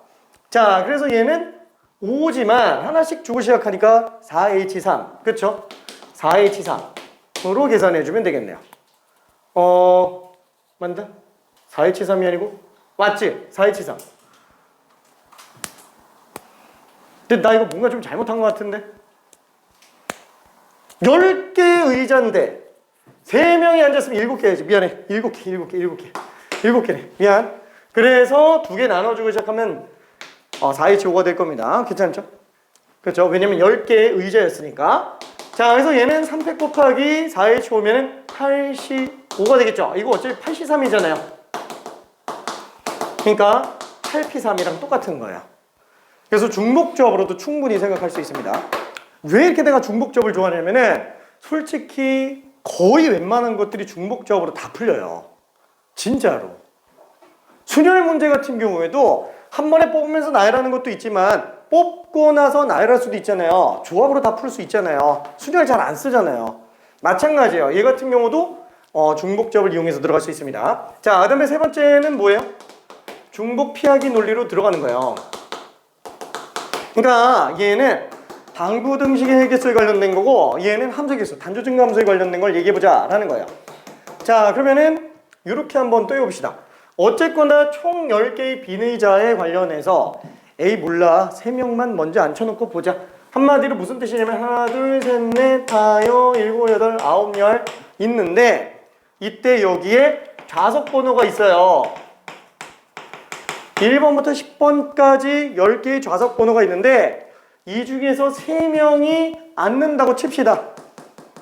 자, 그래서 얘는 5지만 하나씩 주고 시작하니까 4H3 그쵸? 4H3으로 계산해주면 되겠네요. 맞나? 4H3이 아니고 맞지? 4H3. 근데 나 이거 뭔가 좀 잘못한 것 같은데? 10개 의자인데 3명이 앉았으면 7개 해야지. 미안해. 7개네. 미안. 그래서 2개 나눠주고 시작하면 4H5가 될 겁니다. 괜찮죠? 그렇죠? 왜냐면 10개의 의자였으니까. 자, 그래서 얘는 3팩 곱하기 4H5면 85가 되겠죠? 이거 어차피 8C3이잖아요. 그러니까 8P3이랑 똑같은 거예요. 그래서 중복조합으로도 충분히 생각할 수 있습니다. 왜 이렇게 내가 중복조합을 좋아하냐면은 솔직히 거의 웬만한 것들이 중복조합으로 다 풀려요. 진짜로. 순열 문제 같은 경우에도 한 번에 뽑으면서 나열하는 것도 있지만 뽑고 나서 나열할 수도 있잖아요. 조합으로 다 풀 수 있잖아요. 순열 잘 안 쓰잖아요. 마찬가지예요. 얘 같은 경우도 중복조합을 이용해서 들어갈 수 있습니다. 자, 그 다음에 세 번째는 뭐예요? 중복 피하기 논리로 들어가는 거예요. 그러니까 얘는 방부 등식의 해계수에 관련된 거고 얘는 함수계수, 단조증가함수에 관련된 걸 얘기해보자 라는 거예요. 자, 그러면은 이렇게 한번 또 해봅시다. 어쨌거나 총 10개의 비의자에 관련해서 A 몰라 3명만 먼저 앉혀놓고 보자. 한마디로 무슨 뜻이냐면 하나 둘 셋 넷 다여 일곱 여덟 아홉 열 있는데 이때 여기에 좌석 번호가 있어요. 1번부터 10번까지 10개의 좌석 번호가 있는데 이 중에서 3명이 앉는다고 칩시다.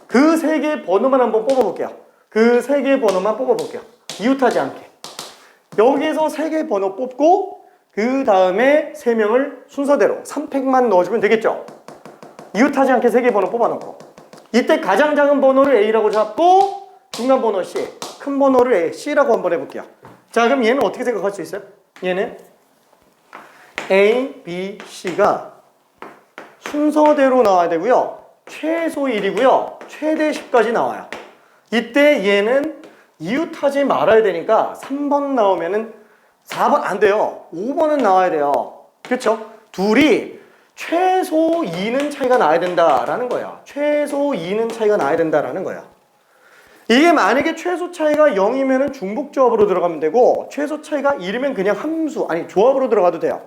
그 3개의 번호만 한번 뽑아볼게요. 그 3개의 번호만 뽑아볼게요. 이웃하지 않게. 여기에서 3개의 번호 뽑고 그 다음에 3명을 순서대로 3팩만 넣어주면 되겠죠. 이웃하지 않게 3개의 번호 뽑아놓고 이때 가장 작은 번호를 A라고 잡고 중간 번호 C, 큰 번호를 C라고 한번 해볼게요. 자, 그럼 얘는 어떻게 생각할 수 있어요? 얘는 A, B, C가 순서대로 나와야 되고요. 최소 1이고요. 최대 10까지 나와요. 이때 얘는 이웃하지 말아야 되니까 3번 나오면은 4번 안 돼요. 5번은 나와야 돼요. 그렇죠? 둘이 최소 2는 차이가 나야 된다라는 거예요. 최소 2는 차이가 나야 된다라는 거예요. 이게 만약에 최소 차이가 0이면 중복조합으로 들어가면 되고 최소 차이가 1이면 그냥 함수, 아니 조합으로 들어가도 돼요.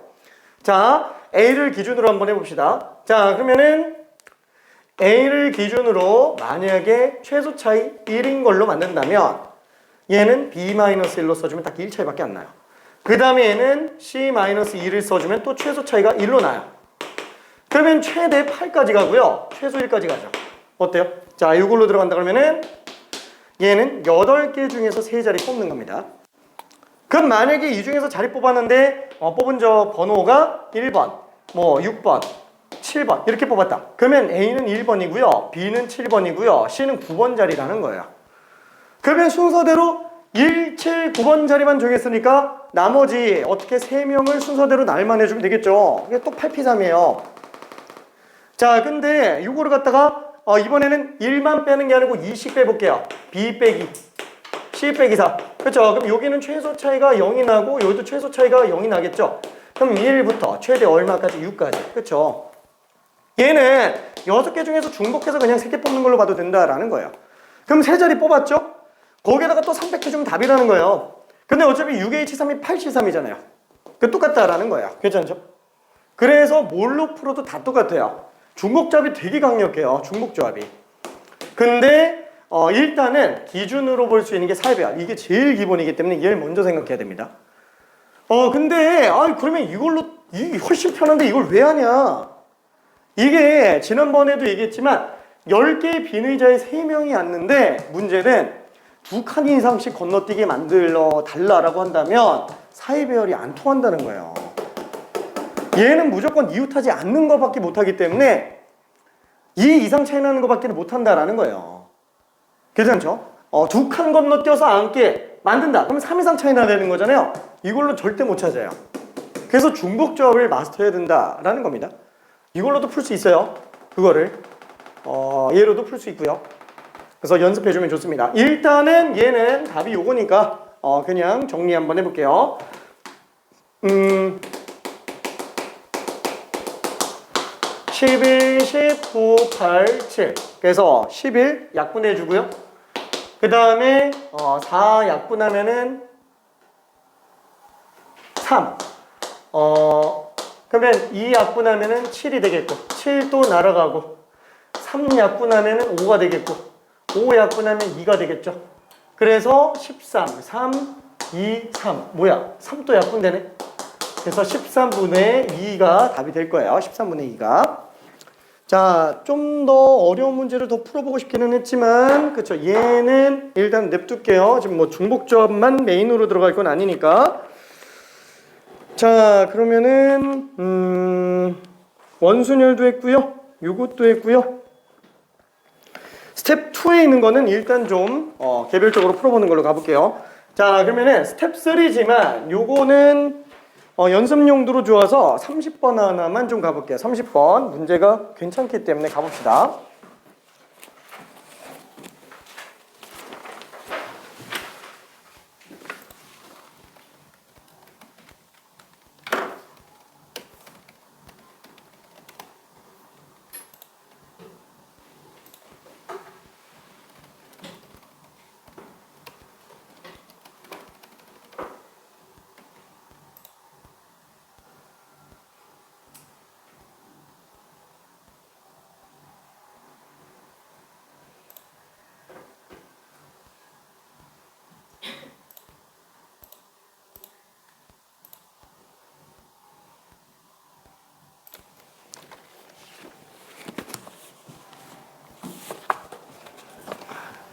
자, A를 기준으로 한번 해봅시다. 자, 그러면은 A를 기준으로 만약에 최소 차이 1인 걸로 만든다면 얘는 B-1로 써주면 딱 1차이밖에 안 나요. 그 다음에 얘는 C-2를 써주면 또 최소 차이가 1로 나요. 그러면 최대 8까지 가고요. 최소 1까지 가죠. 어때요? 자, 이걸로 들어간다 그러면은 얘는 8개 중에서 3자리 뽑는 겁니다. 그럼 만약에 이 중에서 자리 뽑았는데 뽑은 저 번호가 1번, 뭐 6번, 7번 이렇게 뽑았다. 그러면 A는 1번이고요. B는 7번이고요. C는 9번 자리라는 거예요. 그러면 순서대로 1, 7, 9번 자리만 정했으니까 나머지 어떻게 3명을 순서대로 날만 해주면 되겠죠. 이게 또 8P3이에요. 자, 근데 이거를 갖다가 이번에는 1만 빼는 게 아니고 2씩 빼볼게요. B 빼기 C 빼기 4. 그렇죠? 그럼 여기는 최소 차이가 0이 나고 여기도 최소 차이가 0이 나겠죠? 그럼 1부터 최대 얼마까지? 6까지. 그렇죠? 얘는 6개 중에서 중복해서 그냥 3개 뽑는 걸로 봐도 된다라는 거예요. 그럼 3자리 뽑았죠? 거기에다가 또 300개 주면 답이라는 거예요. 근데 어차피 6H3이 8C3이잖아요. 그 똑같다라는 거예요. 괜찮죠? 그래서 뭘로 풀어도 다 똑같아요. 중복조합이 되게 강력해요. 중복조합이. 근데 일단은 기준으로 볼 수 있는 게 4배야. 이게 제일 기본이기 때문에 얘를 먼저 생각해야 됩니다. 근데 그러면 이게 훨씬 편한데 이걸 왜 하냐? 이게 지난번에도 얘기했지만 10개의 비의자에 3명이 앉는데 문제는 두 칸 이상씩 건너뛰게 만들어 달라라고 한다면 사이 배열이 안 통한다는 거예요. 얘는 무조건 이웃하지 않는 것밖에 못하기 때문에 2 이상 차이 나는 것밖에 못한다라는 거예요. 괜찮죠? 두 칸 건너뛰어서 앉게 만든다. 그러면 3 이상 차이 나야 되는 거잖아요. 이걸로 절대 못 찾아요. 그래서 중복조합을 마스터해야 된다라는 겁니다. 이걸로도 풀 수 있어요. 그거를 얘로도 풀 수 있고요. 그래서 연습해주면 좋습니다. 일단은 얘는 답이 요거니까 그냥 정리 한번 해볼게요. 11, 19, 8, 7. 그래서 11 약분해주고요. 그 다음에 4 약분하면은 3. 그러면 2 약분하면은 7이 되겠고, 7도 날아가고, 3 약분하면은 5가 되겠고, 5 약분하면 2가 되겠죠. 그래서 13, 3, 2, 3. 뭐야? 3도 약분되네. 그래서 13분의 2가 답이 될 거예요. 13분의 2가. 자, 좀 더 어려운 문제를 더 풀어보고 싶기는 했지만, 그쵸? 얘는 일단 냅둘게요. 지금 뭐 중복조합만 메인으로 들어갈 건 아니니까. 자, 그러면은 원순열도 했고요. 요것도 했고요. 스텝 2에 있는 거는 일단 좀 개별적으로 풀어보는 걸로 가볼게요. 자, 그러면은 스텝 3지만 요거는 연습 용도로 좋아서 30번 하나만 좀 가볼게요. 30번 문제가 괜찮기 때문에 가봅시다.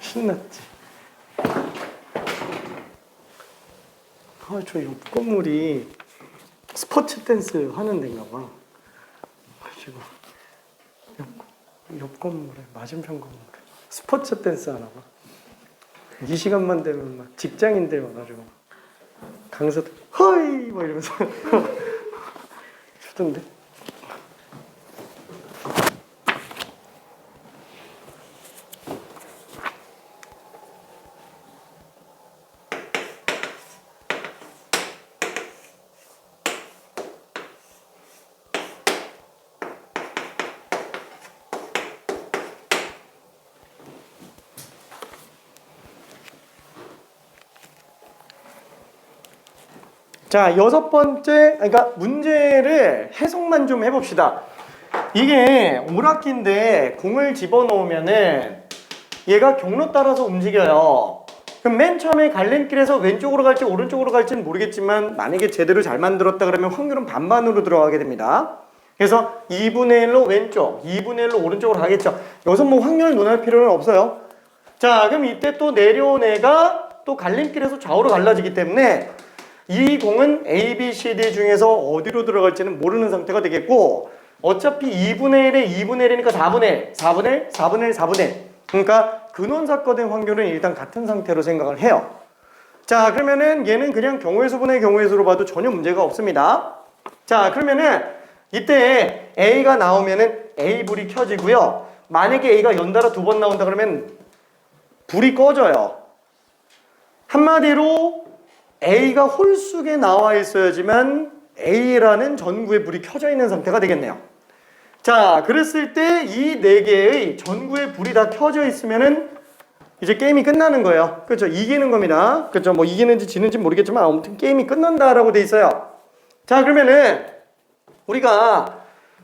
신났지? 저 옆 건물이 스포츠 댄스 하는 데인가 봐. 지금 옆 건물에, 맞은편 건물에 스포츠 댄스 하나 봐. 이 시간만 되면 막 직장인들 와가지고 강사들 허이 뭐 이러면서 추던데. 자, 6번째, 그러니까 문제를 해석만 좀 해봅시다. 이게 오락기인데 공을 집어넣으면은 얘가 경로 따라서 움직여요. 그럼 맨 처음에 갈림길에서 왼쪽으로 갈지 오른쪽으로 갈지는 모르겠지만 만약에 제대로 잘 만들었다 그러면 확률은 반반으로 들어가게 됩니다. 그래서 2분의 1로 왼쪽, 2분의 1로 오른쪽으로 가겠죠. 여기서 뭐 확률 논할 필요는 없어요. 자, 그럼 이때 또 내려온 애가 또 갈림길에서 좌우로 갈라지기 때문에 이 공은 A, B, C, D 중에서 어디로 들어갈지는 모르는 상태가 되겠고, 어차피 2분의 1에 2분의 1이니까 4분의 1, 4분의 1, 4분의 1, 4분의 1. 그러니까 근원사건의 확률은 일단 같은 상태로 생각을 해요. 자, 그러면은 얘는 그냥 경우의 수분의 경우의 수로 봐도 전혀 문제가 없습니다. 자, 그러면은 이때 A가 나오면은 A 불이 켜지고요. 만약에 A가 연달아 2번 나온다 그러면 불이 꺼져요. 한마디로 A가 홀수게 나와 있어야지만 A라는 전구의 불이 켜져 있는 상태가 되겠네요. 자, 그랬을 때 이 4개의 전구의 불이 다 켜져 있으면은 이제 게임이 끝나는 거예요. 그렇죠? 이기는 겁니다. 그렇죠? 뭐 이기는지 지는지 모르겠지만 아무튼 게임이 끝난다라고 돼 있어요. 자, 그러면은 우리가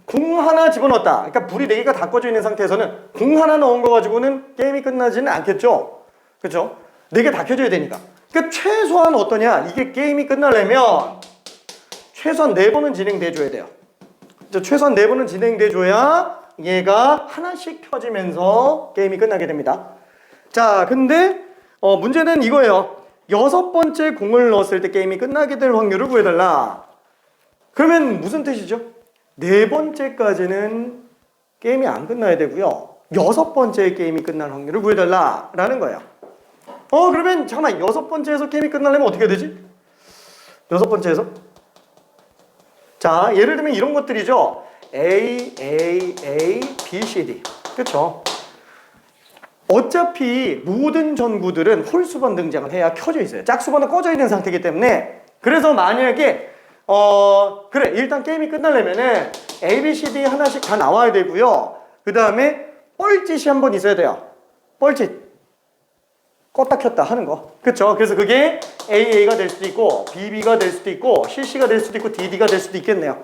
공 하나 집어넣었다. 그러니까 불이 4개가 다 꺼져 있는 상태에서는 공 하나 넣은 거 가지고는 게임이 끝나지는 않겠죠? 그렇죠? 4개 다 켜져야 되니까. 그러니까 최소한 어떠냐? 이게 게임이 끝나려면 최소한 4번은 진행돼 줘야 돼요. 최소한 4번은 진행돼 줘야 얘가 하나씩 켜지면서 게임이 끝나게 됩니다. 자, 근데 문제는 이거예요. 6번째 공을 넣었을 때 게임이 끝나게 될 확률을 구해달라. 그러면 무슨 뜻이죠? 4번째까지는 게임이 안 끝나야 되고요. 6번째 게임이 끝날 확률을 구해달라 라는 거예요. 그러면 잠깐만, 6번째에서 게임이 끝나려면 어떻게 되지? 6번째에서? 자, 예를 들면 이런 것들이죠. A, B, C, D. 그렇죠? 어차피 모든 전구들은 홀수번 등장을 해야 켜져 있어요. 짝수번은 꺼져 있는 상태이기 때문에. 그래서 만약에 그래, 일단 게임이 끝나려면은 A, B, C, D 하나씩 다 나와야 되고요. 그 다음에 뻘짓이 한번 있어야 돼요. 뻘짓. 껐다 켰다 하는 거. 그쵸? 그래서 그게 AA가 될 수도 있고 BB가 될 수도 있고 CC가 될 수도 있고 DD가 될 수도 있겠네요.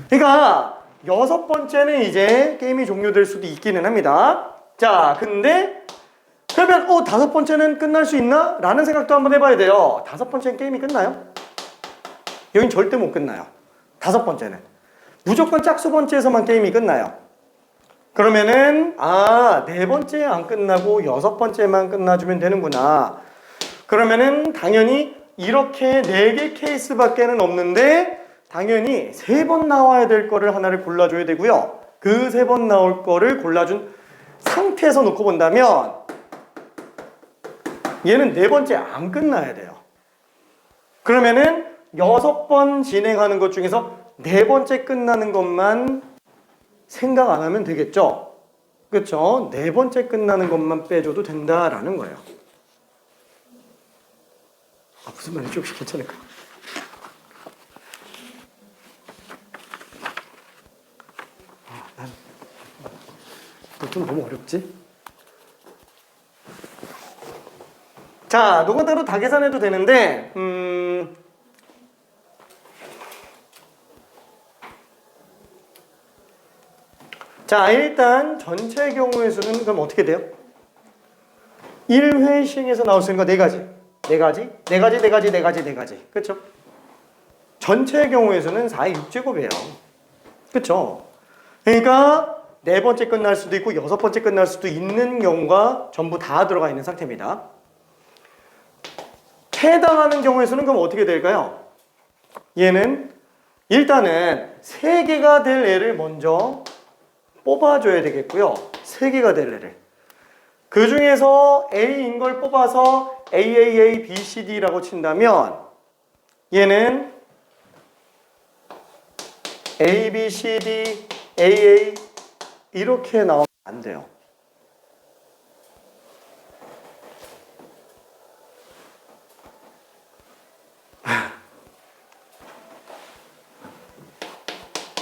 그러니까 6번째는 이제 게임이 종료될 수도 있기는 합니다. 자, 근데 그러면 5번째는 끝날 수 있나? 라는 생각도 한번 해봐야 돼요. 5번째는 게임이 끝나요? 여긴 절대 못 끝나요. 5번째는 무조건 짝수번째에서만 게임이 끝나요. 그러면은 4번째 안 끝나고 6번째만 끝나주면 되는구나. 그러면은 당연히 이렇게 4개 케이스밖에는 없는데 당연히 3번 나와야 될 거를 하나를 골라줘야 되고요. 그 3번 나올 거를 골라준 상태에서 놓고 본다면 얘는 4번째 안 끝나야 돼요. 그러면은 6번 진행하는 것 중에서 4번째 끝나는 것만 생각 안 하면 되겠죠? 그렇죠? 4번째 끝나는 것만 빼줘도 된다라는 거예요. 무슨 말인지 혹시 괜찮을까? 좀 너무 어렵지? 자, 노가다로 다 계산해도 되는데 자, 일단 전체 경우의 수는 그럼 어떻게 돼요? 1회씩에서 나올 수 있는 거 4가지. 4가지. 그렇죠? 전체 경우의 수는 4의 6제곱이에요. 그렇죠? 그러니까 4번째 끝날 수도 있고 6번째 끝날 수도 있는 경우가 전부 다 들어가 있는 상태입니다. 해당하는 경우의 수는 그럼 어떻게 될까요? 얘는 일단은 3개가 될 애를 먼저 뽑아줘야 되겠고요. 3개가 될 애를. 그 중에서 A인 걸 뽑아서 AAA, BCD라고 친다면 얘는 A, B, C, D, AA 이렇게 나오면 안 돼요.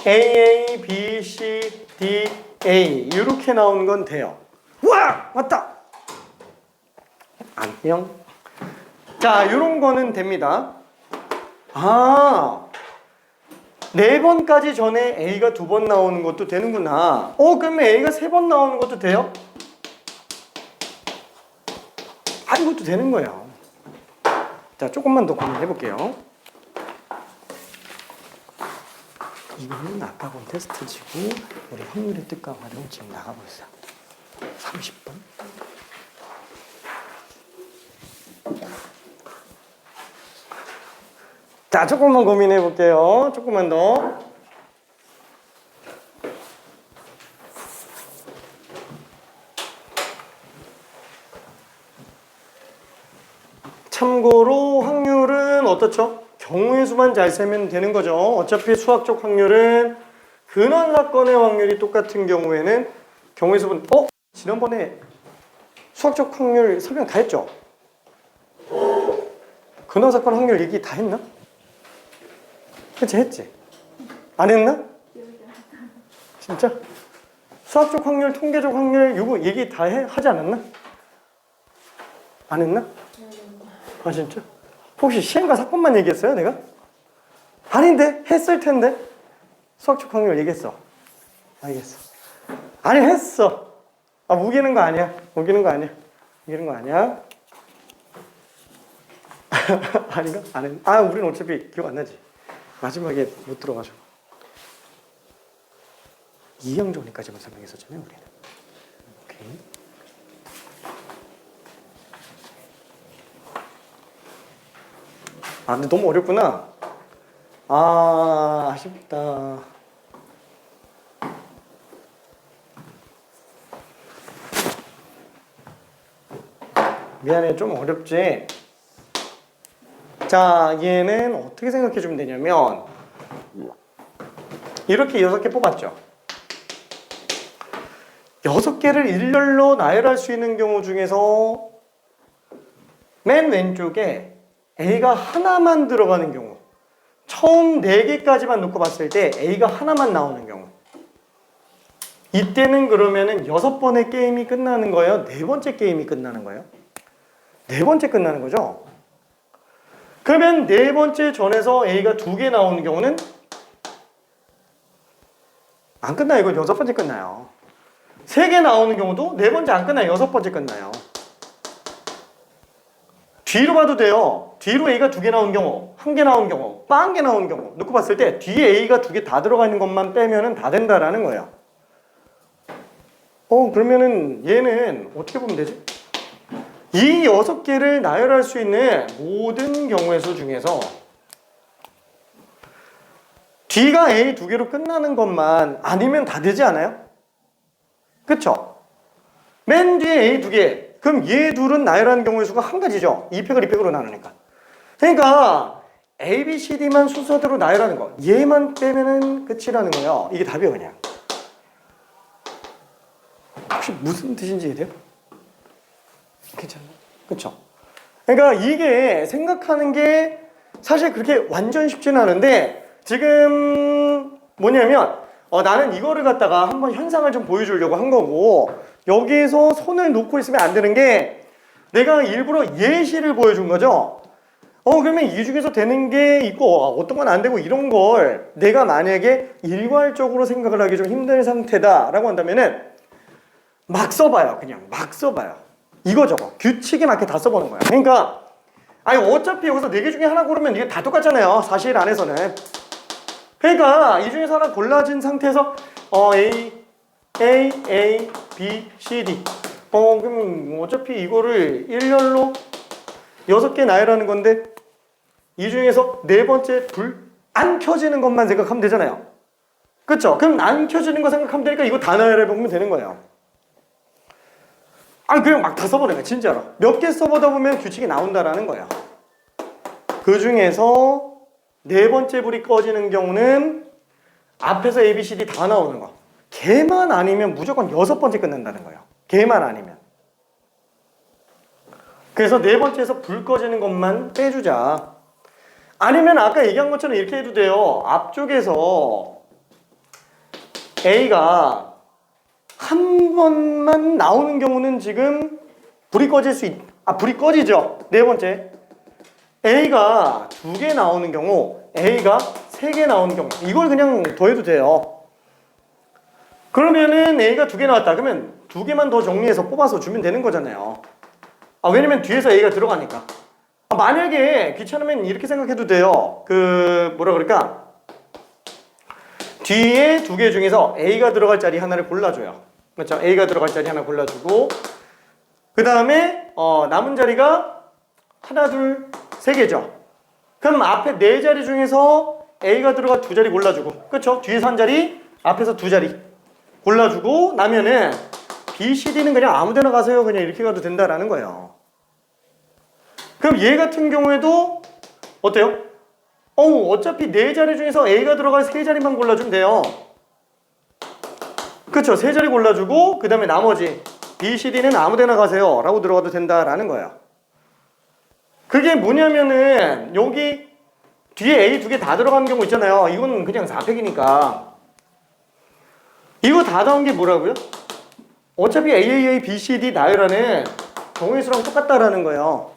AA, B, C, D, A 이렇게 나오는 건 돼요. 와! 왔다! 안녕. 자, 이런 거는 됩니다. 4번까지 전에 A가 2번 나오는 것도 되는구나. 그러면 A가 3번 나오는 것도 돼요? 이것도 되는 거예요. 자, 조금만 더 고민해 볼게요. 이거는 아까 본 테스트지고 우리 확률의 뜻과 활용 지금 나가고 있어요. 30번. 자, 조금만 고민해 볼게요. 조금만 더. 참고로 확률은 어떻죠? 경우의 수만 잘 세면 되는 거죠. 어차피 수학적 확률은 근원 사건의 확률이 똑같은 경우에는 경우의 수분 지난번에 수학적 확률 설명 다 했죠? 근원 사건 확률 얘기 다 했나? 그치, 했지? 안 했나? 진짜? 수학적 확률, 통계적 확률 이거 얘기 다 하지 않았나? 안 했나? 진짜? 혹시 시행과 사건만 얘기했어요, 내가? 아닌데? 했을 텐데? 수학적 확률 얘기했어. 알겠어. 아니, 했어. 우기는 거 아니야. 우기는 거 아니야. 아닌가? 안 했. 우린 어차피 기억 안 나지. 마지막에 못 들어가죠. 2형 정리까지만 설명했었잖아요, 우리는. 오케이. 아, 근데 너무 어렵구나. 아, 아쉽다. 미안해, 좀 어렵지? 자, 얘는 어떻게 생각해 주면 되냐면 이렇게 6개 뽑았죠. 6개를 일렬로 나열할 수 있는 경우 중에서 맨 왼쪽에 A가 하나만 들어가는 경우, 처음 4개까지만 놓고 봤을 때 A가 하나만 나오는 경우, 이때는 그러면은 6번의 게임이 끝나는 거예요? 4번째 게임이 끝나는 거예요? 4번째 끝나는 거죠? 그러면 4번째 전에서 A가 2개 나오는 경우는 안 끝나요. 이거 6번째 끝나요. 3개 나오는 경우도 4번째 안 끝나요. 6번째 끝나요. 뒤로 봐도 돼요. 뒤로 A가 2개 나온 경우, 1개 나온 경우, 1개 나온 경우 놓고 봤을 때 뒤에 A가 2개 다 들어가 있는 것만 빼면은 다 된다라는 거예요. 그러면은 얘는 어떻게 보면 되지? 이 6개를 나열할 수 있는 모든 경우의 수 중에서 D가 A 2개로 끝나는 것만 아니면 다 되지 않아요? 그쵸? 맨 뒤에 A 2개. 그럼 얘 둘은 나열하는 경우의 수가 한 가지죠. 2팩을 2팩으로 나누니까. 그러니까 A, B, C, D만 순서대로 나열하는 거. 얘만 빼면은 끝이라는 거예요. 이게 답이에요, 그냥. 혹시 무슨 뜻인지 이해돼요? 괜찮아요? 그쵸? 그러니까 이게 생각하는 게 사실 그렇게 완전 쉽지는 않은데 지금 뭐냐면 나는 이거를 갖다가 한번 현상을 좀 보여주려고 한 거고 여기에서 손을 놓고 있으면 안 되는 게 내가 일부러 예시를 보여준 거죠. 그러면 이 중에서 되는 게 있고 어떤 건 안 되고 이런 걸 내가 만약에 일괄적으로 생각을 하기 좀 힘든 상태다라고 한다면은 막 써봐요. 그냥 막 써봐요. 이거저거 규칙에 맞게 다 써보는 거야. 그러니까 아니 어차피 여기서 4개 중에 하나 고르면 이게 다 똑같잖아요. 사실 안에서는. 그러니까 이 중에서 하나 골라진 상태에서 A, B, C, D 그럼 어차피 이거를 일렬로 6개 나열하는 건데 이 중에서 4번째 불 안 켜지는 것만 생각하면 되잖아요. 그쵸? 그럼 안 켜지는 거 생각하면 되니까 이거 다 나열해보면 되는 거예요. 그냥 막 다 써보는 거야, 진짜로. 몇 개 써보다 보면 규칙이 나온다라는 거예요. 그 중에서 4번째 불이 꺼지는 경우는 앞에서 A, B, C, D 다 나오는 거. 걔만 아니면 무조건 6번째 끝난다는 거예요. 걔만 아니면. 그래서 4번째에서 불 꺼지는 것만 빼주자. 아니면 아까 얘기한 것처럼 이렇게 해도 돼요. 앞쪽에서 A가 한 번만 나오는 경우는 지금 불이 꺼질 불이 꺼지죠. 4번째. A가 2개 나오는 경우, A가 3개 나오는 경우, 이걸 그냥 더해도 돼요. 그러면은 A가 2개 나왔다. 그러면 2개만 더 정리해서 뽑아서 주면 되는 거잖아요. 왜냐면 뒤에서 A가 들어가니까. 만약에 귀찮으면 이렇게 생각해도 돼요. 뭐라 그럴까? 뒤에 2개 중에서 A가 들어갈 자리 하나를 골라줘요. 그렇죠? A가 들어갈 자리 하나 골라주고, 그 다음에 남은 자리가 하나, 둘, 3개죠. 그럼 앞에 4자리 중에서 A가 들어가 2자리 골라주고, 그렇죠? 뒤에서 한 자리, 앞에서 2자리 골라주고 나면은 B, C, D는 그냥 아무데나 가세요. 그냥 이렇게 가도 된다라는 거예요. 그럼 얘 같은 경우에도 어때요? 어차피 4자리 중에서 A가 들어갈 3자리만 골라주면 돼요. 그쵸? 3자리 골라주고 그 다음에 나머지 B, C, D는 아무데나 가세요 라고 들어가도 된다라는 거예요. 그게 뭐냐면은 여기 뒤에 A 2개 다 들어가는 경우 있잖아요. 이건 그냥 4팩이니까 이거 다 나온 게 뭐라고요? 어차피 AAA, B, C, D 나열하는 경우의 수랑 똑같다라는 거예요.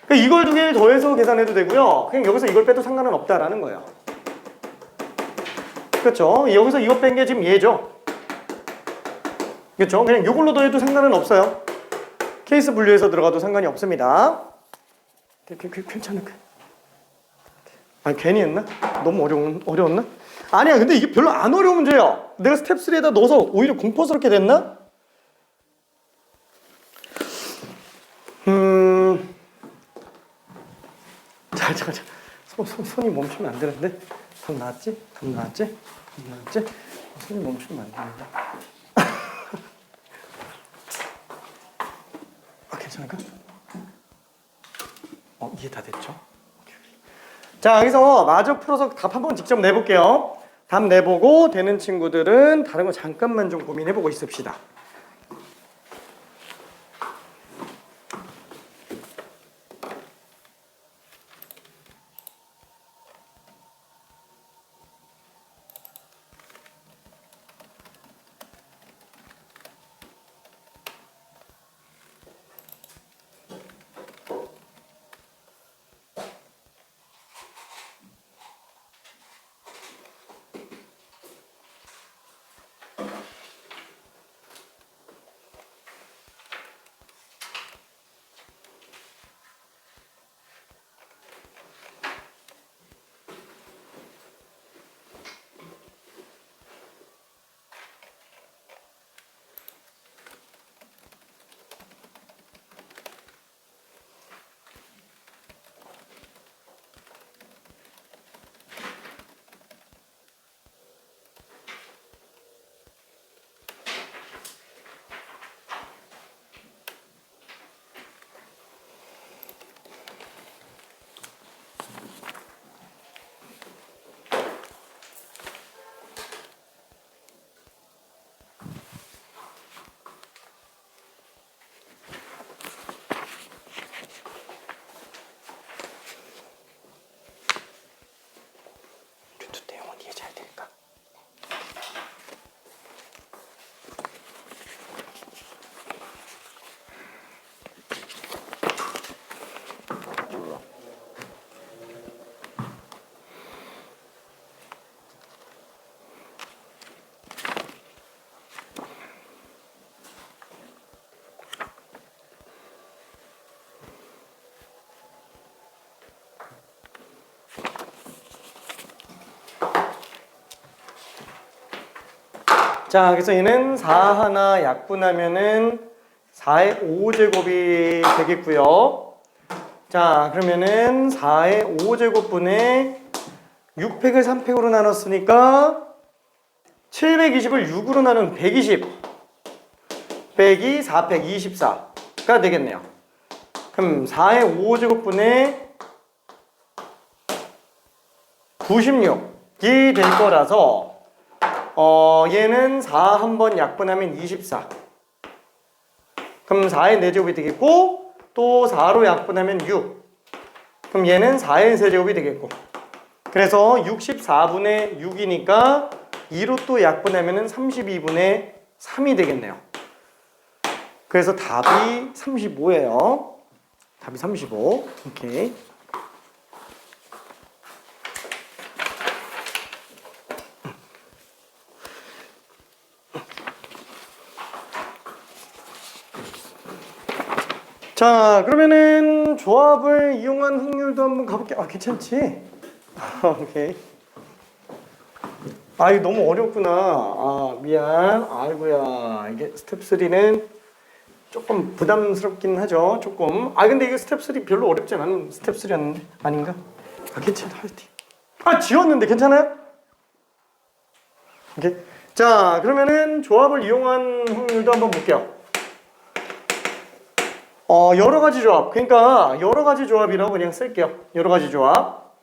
그러니까 이걸 2개를 더해서 계산해도 되고요. 그냥 여기서 이걸 빼도 상관은 없다라는 거예요. 그렇죠? 여기서 이거 뺀 게 지금 얘죠. 그렇죠? 그냥 이걸로 더해도 상관은 없어요. 케이스 분류해서 들어가도 상관이 없습니다. 괜찮을까? 괜히 했나? 너무 어려웠나? 아니야, 근데 이게 별로 안 어려운 문제예요. 내가 스텝 3에다 넣어서 오히려 공포스럽게 됐나? 자. 손이 멈추면 안 되는데. 답 나왔지? 답 나왔지? 답 나왔지? 손이 멈추면 안 되는데. 괜찮을까? 이해 다 됐죠? 자, 여기서 마저 풀어서 답 한번 직접 내볼게요. 답 내보고 되는 친구들은 다른 거 잠깐만 좀 고민해보고 있읍시다. 자, 그래서 얘는 4 하나 약분하면은 4의 5제곱이 되겠고요. 자, 그러면은 4의 5제곱분의 6팩을 3팩으로 나눴으니까 720을 6으로 나눈 120 빼기 4팩 24가 되겠네요. 그럼 4의 5제곱분의 96이 될 거라서 얘는 4 한 번 약분하면 24. 그럼 4의 4제곱이 되겠고 또 4로 약분하면 6. 그럼 얘는 4의 세제곱이 되겠고 그래서 64분의 6이니까 2로 또 약분하면 32분의 3이 되겠네요. 그래서 답이 35예요. 답이 35. 오케이. 자, 그러면은 조합을 이용한 확률도 한번 가볼게요. 괜찮지? 오케이. 이거 너무 어렵구나. 미안. 아이고야. 이게 스텝 3는 조금 부담스럽긴 하죠. 조금. 근데 이거 스텝 3 별로 어렵지 않은 스텝 3였는데 아닌가? 괜찮아. 화이팅. 지웠는데 괜찮아요? 오케이. 자, 그러면은 조합을 이용한 확률도 한번 볼게요. 여러 가지 조합. 그러니까 여러 가지 조합이라고 그냥 쓸게요. 여러 가지 조합.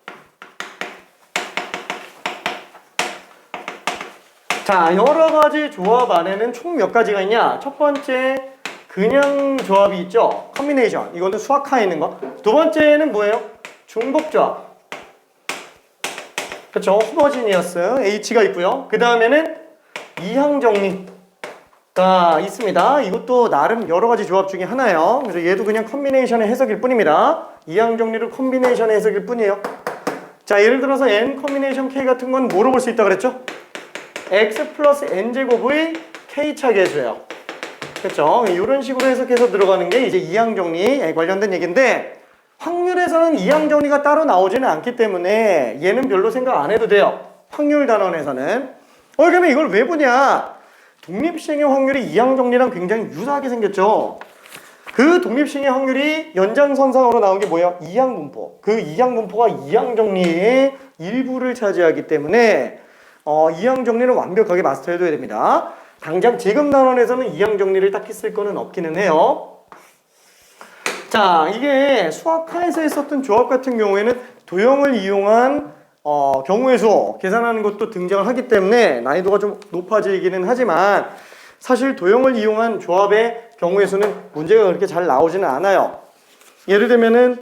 자, 여러 가지 조합 안에는 총 몇 가지가 있냐? 첫 번째, 그냥 조합이 있죠? 컨비네이션. 이거는 수학하에 있는 거. 두 번째는 뭐예요? 중복 조합. 그렇죠? 호모지니어스 H가 있고요. 그 다음에는 이항 정리가 있습니다. 이것도 나름 여러 가지 조합 중에 하나예요. 그래서 얘도 그냥 컨비네이션의 해석일 뿐입니다. 이항 정리를 컨비네이션의 해석일 뿐이에요. 자, 예를 들어서 n 컨비네이션 k 같은 건 뭐로 볼 수 있다 그랬죠? x 플러스 n제곱의 k차계 해줘요. 그렇죠? 이런 식으로 해석해서 들어가는 게 이제 이항 정리에 관련된 얘기인데 확률에서는 이항 정리가 따로 나오지는 않기 때문에 얘는 별로 생각 안 해도 돼요. 확률 단원에서는. 그러면 이걸 왜 보냐? 독립시행의 확률이 이항 정리랑 굉장히 유사하게 생겼죠. 그 독립식의 확률이 연장선상으로 나온 게 뭐예요? 이항분포. 그 이항분포가 이항정리의 일부를 차지하기 때문에 이항정리는 완벽하게 마스터해둬야 됩니다. 당장 지금 단원에서는 이항정리를 딱히 쓸 거는 없기는 해요. 자, 이게 수학하에서 했었던 조합 같은 경우에는 도형을 이용한 경우의 수 계산하는 것도 등장을 하기 때문에 난이도가 좀 높아지기는 하지만 사실 도형을 이용한 조합의 경우의 수는 문제가 그렇게 잘 나오지는 않아요. 예를 들면은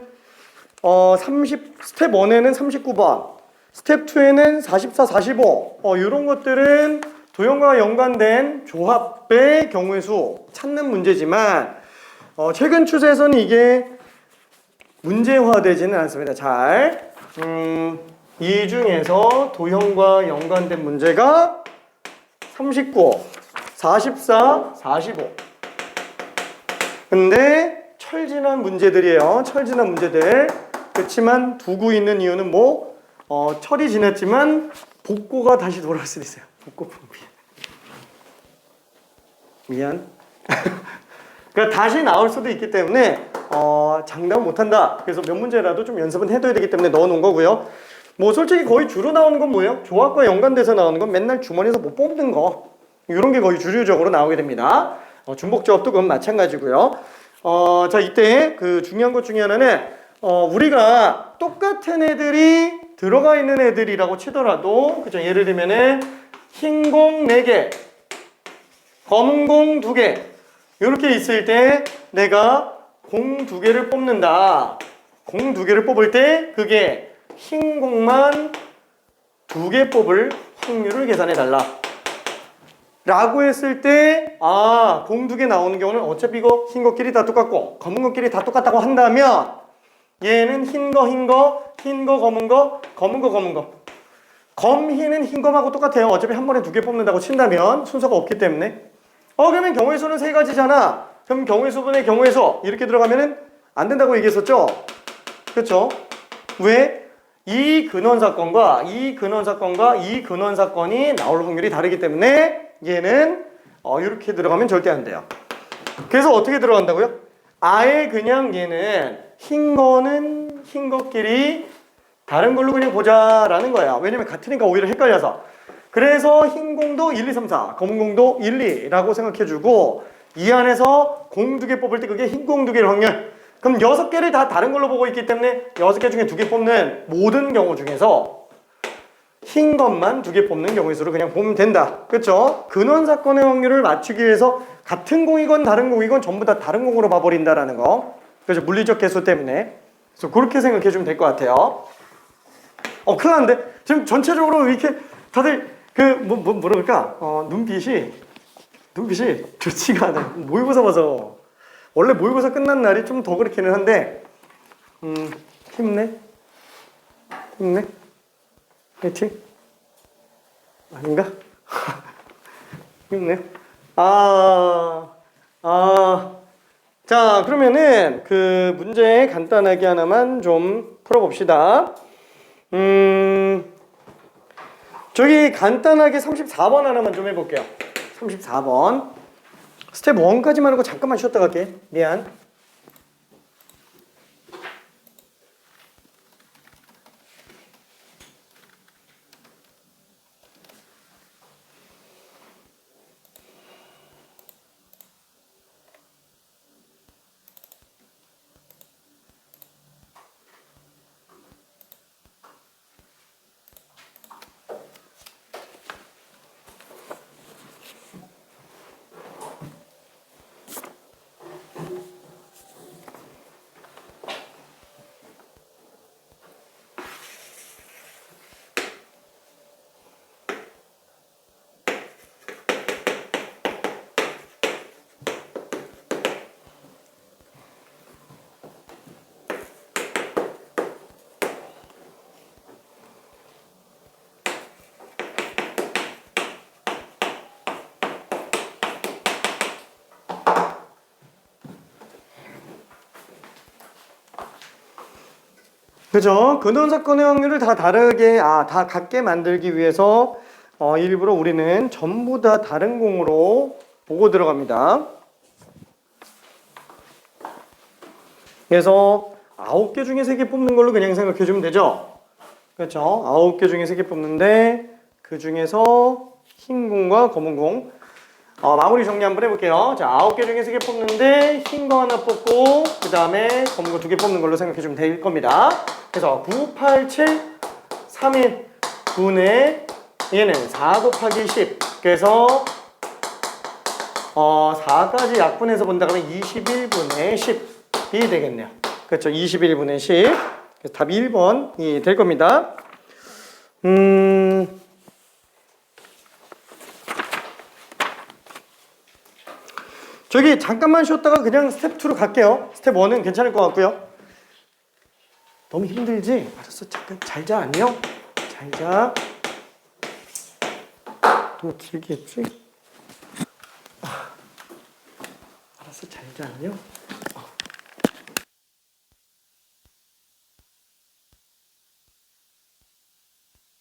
스텝 1에는 39번, 스텝 2에는 44, 45 이런 것들은 도형과 연관된 조합의 경우의 수 찾는 문제지만 최근 추세에서는 이게 문제화되지는 않습니다. 잘 이 중에서 도형과 연관된 문제가 39, 44, 45 근데 철진한 문제들이에요. 철진한 문제들. 그렇지만 두고 있는 이유는 뭐 철이 지났지만 복고가 다시 돌아올 수도 있어요. 복고 미안. 그러니까 다시 나올 수도 있기 때문에 장담 못한다. 그래서 몇 문제라도 좀 연습은 해둬야 되기 때문에 넣어놓은 거고요. 뭐 솔직히 거의 주로 나오는 건 뭐예요? 조합과 연관돼서 나오는 건 맨날 주머니에서 못 뽑는 거 이런 게 거의 주류적으로 나오게 됩니다. 중복조합도 그건 마찬가지고요. 자, 이때 그 중요한 것 중에 하나는 우리가 똑같은 애들이 들어가 있는 애들이라고 치더라도 그죠? 예를 들면은 흰 공 4개, 검은 공 2개 이렇게 있을 때 내가 공 2개를 뽑는다. 공 2개를 뽑을 때 그게 흰 공만 2개 뽑을 확률을 계산해 달라. 라고 했을 때 공 2개 나오는 경우는 어차피 이거 흰 거끼리 다 똑같고 검은 거끼리 다 똑같다고 한다면 얘는 흰 거, 검은 거, 검은 거, 검은 거. 검흰은 흰 검하고 똑같아요. 어차피 한 번에 2개 뽑는다고 친다면 순서가 없기 때문에 그러면 경우의 수는 3가지잖아. 그럼 경우의 수분의 경우의 수 이렇게 들어가면은 안 된다고 얘기했었죠? 그렇죠? 왜? 이 근원 사건과 이 근원 사건과 이 근원 사건이 나올 확률이 다르기 때문에 얘는 이렇게 들어가면 절대 안 돼요. 그래서 어떻게 들어간다고요? 아예 그냥 얘는 흰 거는 흰 것끼리 다른 걸로 그냥 보자라는 거야. 왜냐면 같으니까 오히려 헷갈려서. 그래서 흰 공도 1, 2, 3, 4, 검은 공도 1, 2라고 생각해주고 이 안에서 공 2개 뽑을 때 그게 흰 공 2개일 확률. 그럼 6개를 다 다른 걸로 보고 있기 때문에 6개 중에 2개 뽑는 모든 경우 중에서 흰 것만 2개 뽑는 경우의 수를 그냥 보면 된다. 그렇죠? 근원 사건의 확률을 맞추기 위해서 같은 공이건 다른 공이건 전부 다 다른 공으로 봐버린다라는 거. 그래서 물리적 개수 때문에. 그래서 그렇게 생각해 주면 될 것 같아요. 큰일 났는데? 지금 전체적으로 이렇게 다들 뭐라 그럴까? 눈빛이 좋지가 않아요. 모의고사 봐서. 원래 모의고사 끝난 날이 좀 더 그렇기는 한데 힘내? 화이팅? 아닌가? 힘내? 자, 그러면은 그 문제 간단하게 하나만 좀 풀어봅시다. 저기 간단하게 34번 하나만 좀 해볼게요. 34번. 스텝 1까지만 하고 잠깐만 쉬었다 갈게. 미안. 그죠? 근원 사건의 확률을 다 다르게, 다 같게 만들기 위해서 일부러 우리는 전부 다 다른 공으로 보고 들어갑니다. 그래서 9개 중에 3개 뽑는 걸로 그냥 생각해 주면 되죠. 그렇죠? 9개 중에 3개 뽑는데 그 중에서 흰 공과 검은 공. 마무리 정리 한번 해볼게요. 자, 9개 중에 3개 뽑는데 흰 거 하나 뽑고 그 다음에 검은 거 2개 뽑는 걸로 생각해 주면 될 겁니다. 그래서 9, 8, 7, 3, 1 9에 얘는 4 곱하기 10. 그래서 4까지 약분해서 본다 그러면 21분의 10이 되겠네요. 그렇죠. 21분의 10. 그래서 답이 1번이 될 겁니다. 저기 잠깐만 쉬었다가 그냥 스텝 2로 갈게요. 스텝 1은 괜찮을 것 같고요. 너무 힘들지? 알았어. 잠깐 잘 자. 안녕. 잘 자. 또 길게 했지? 알았어. 잘 자. 안녕.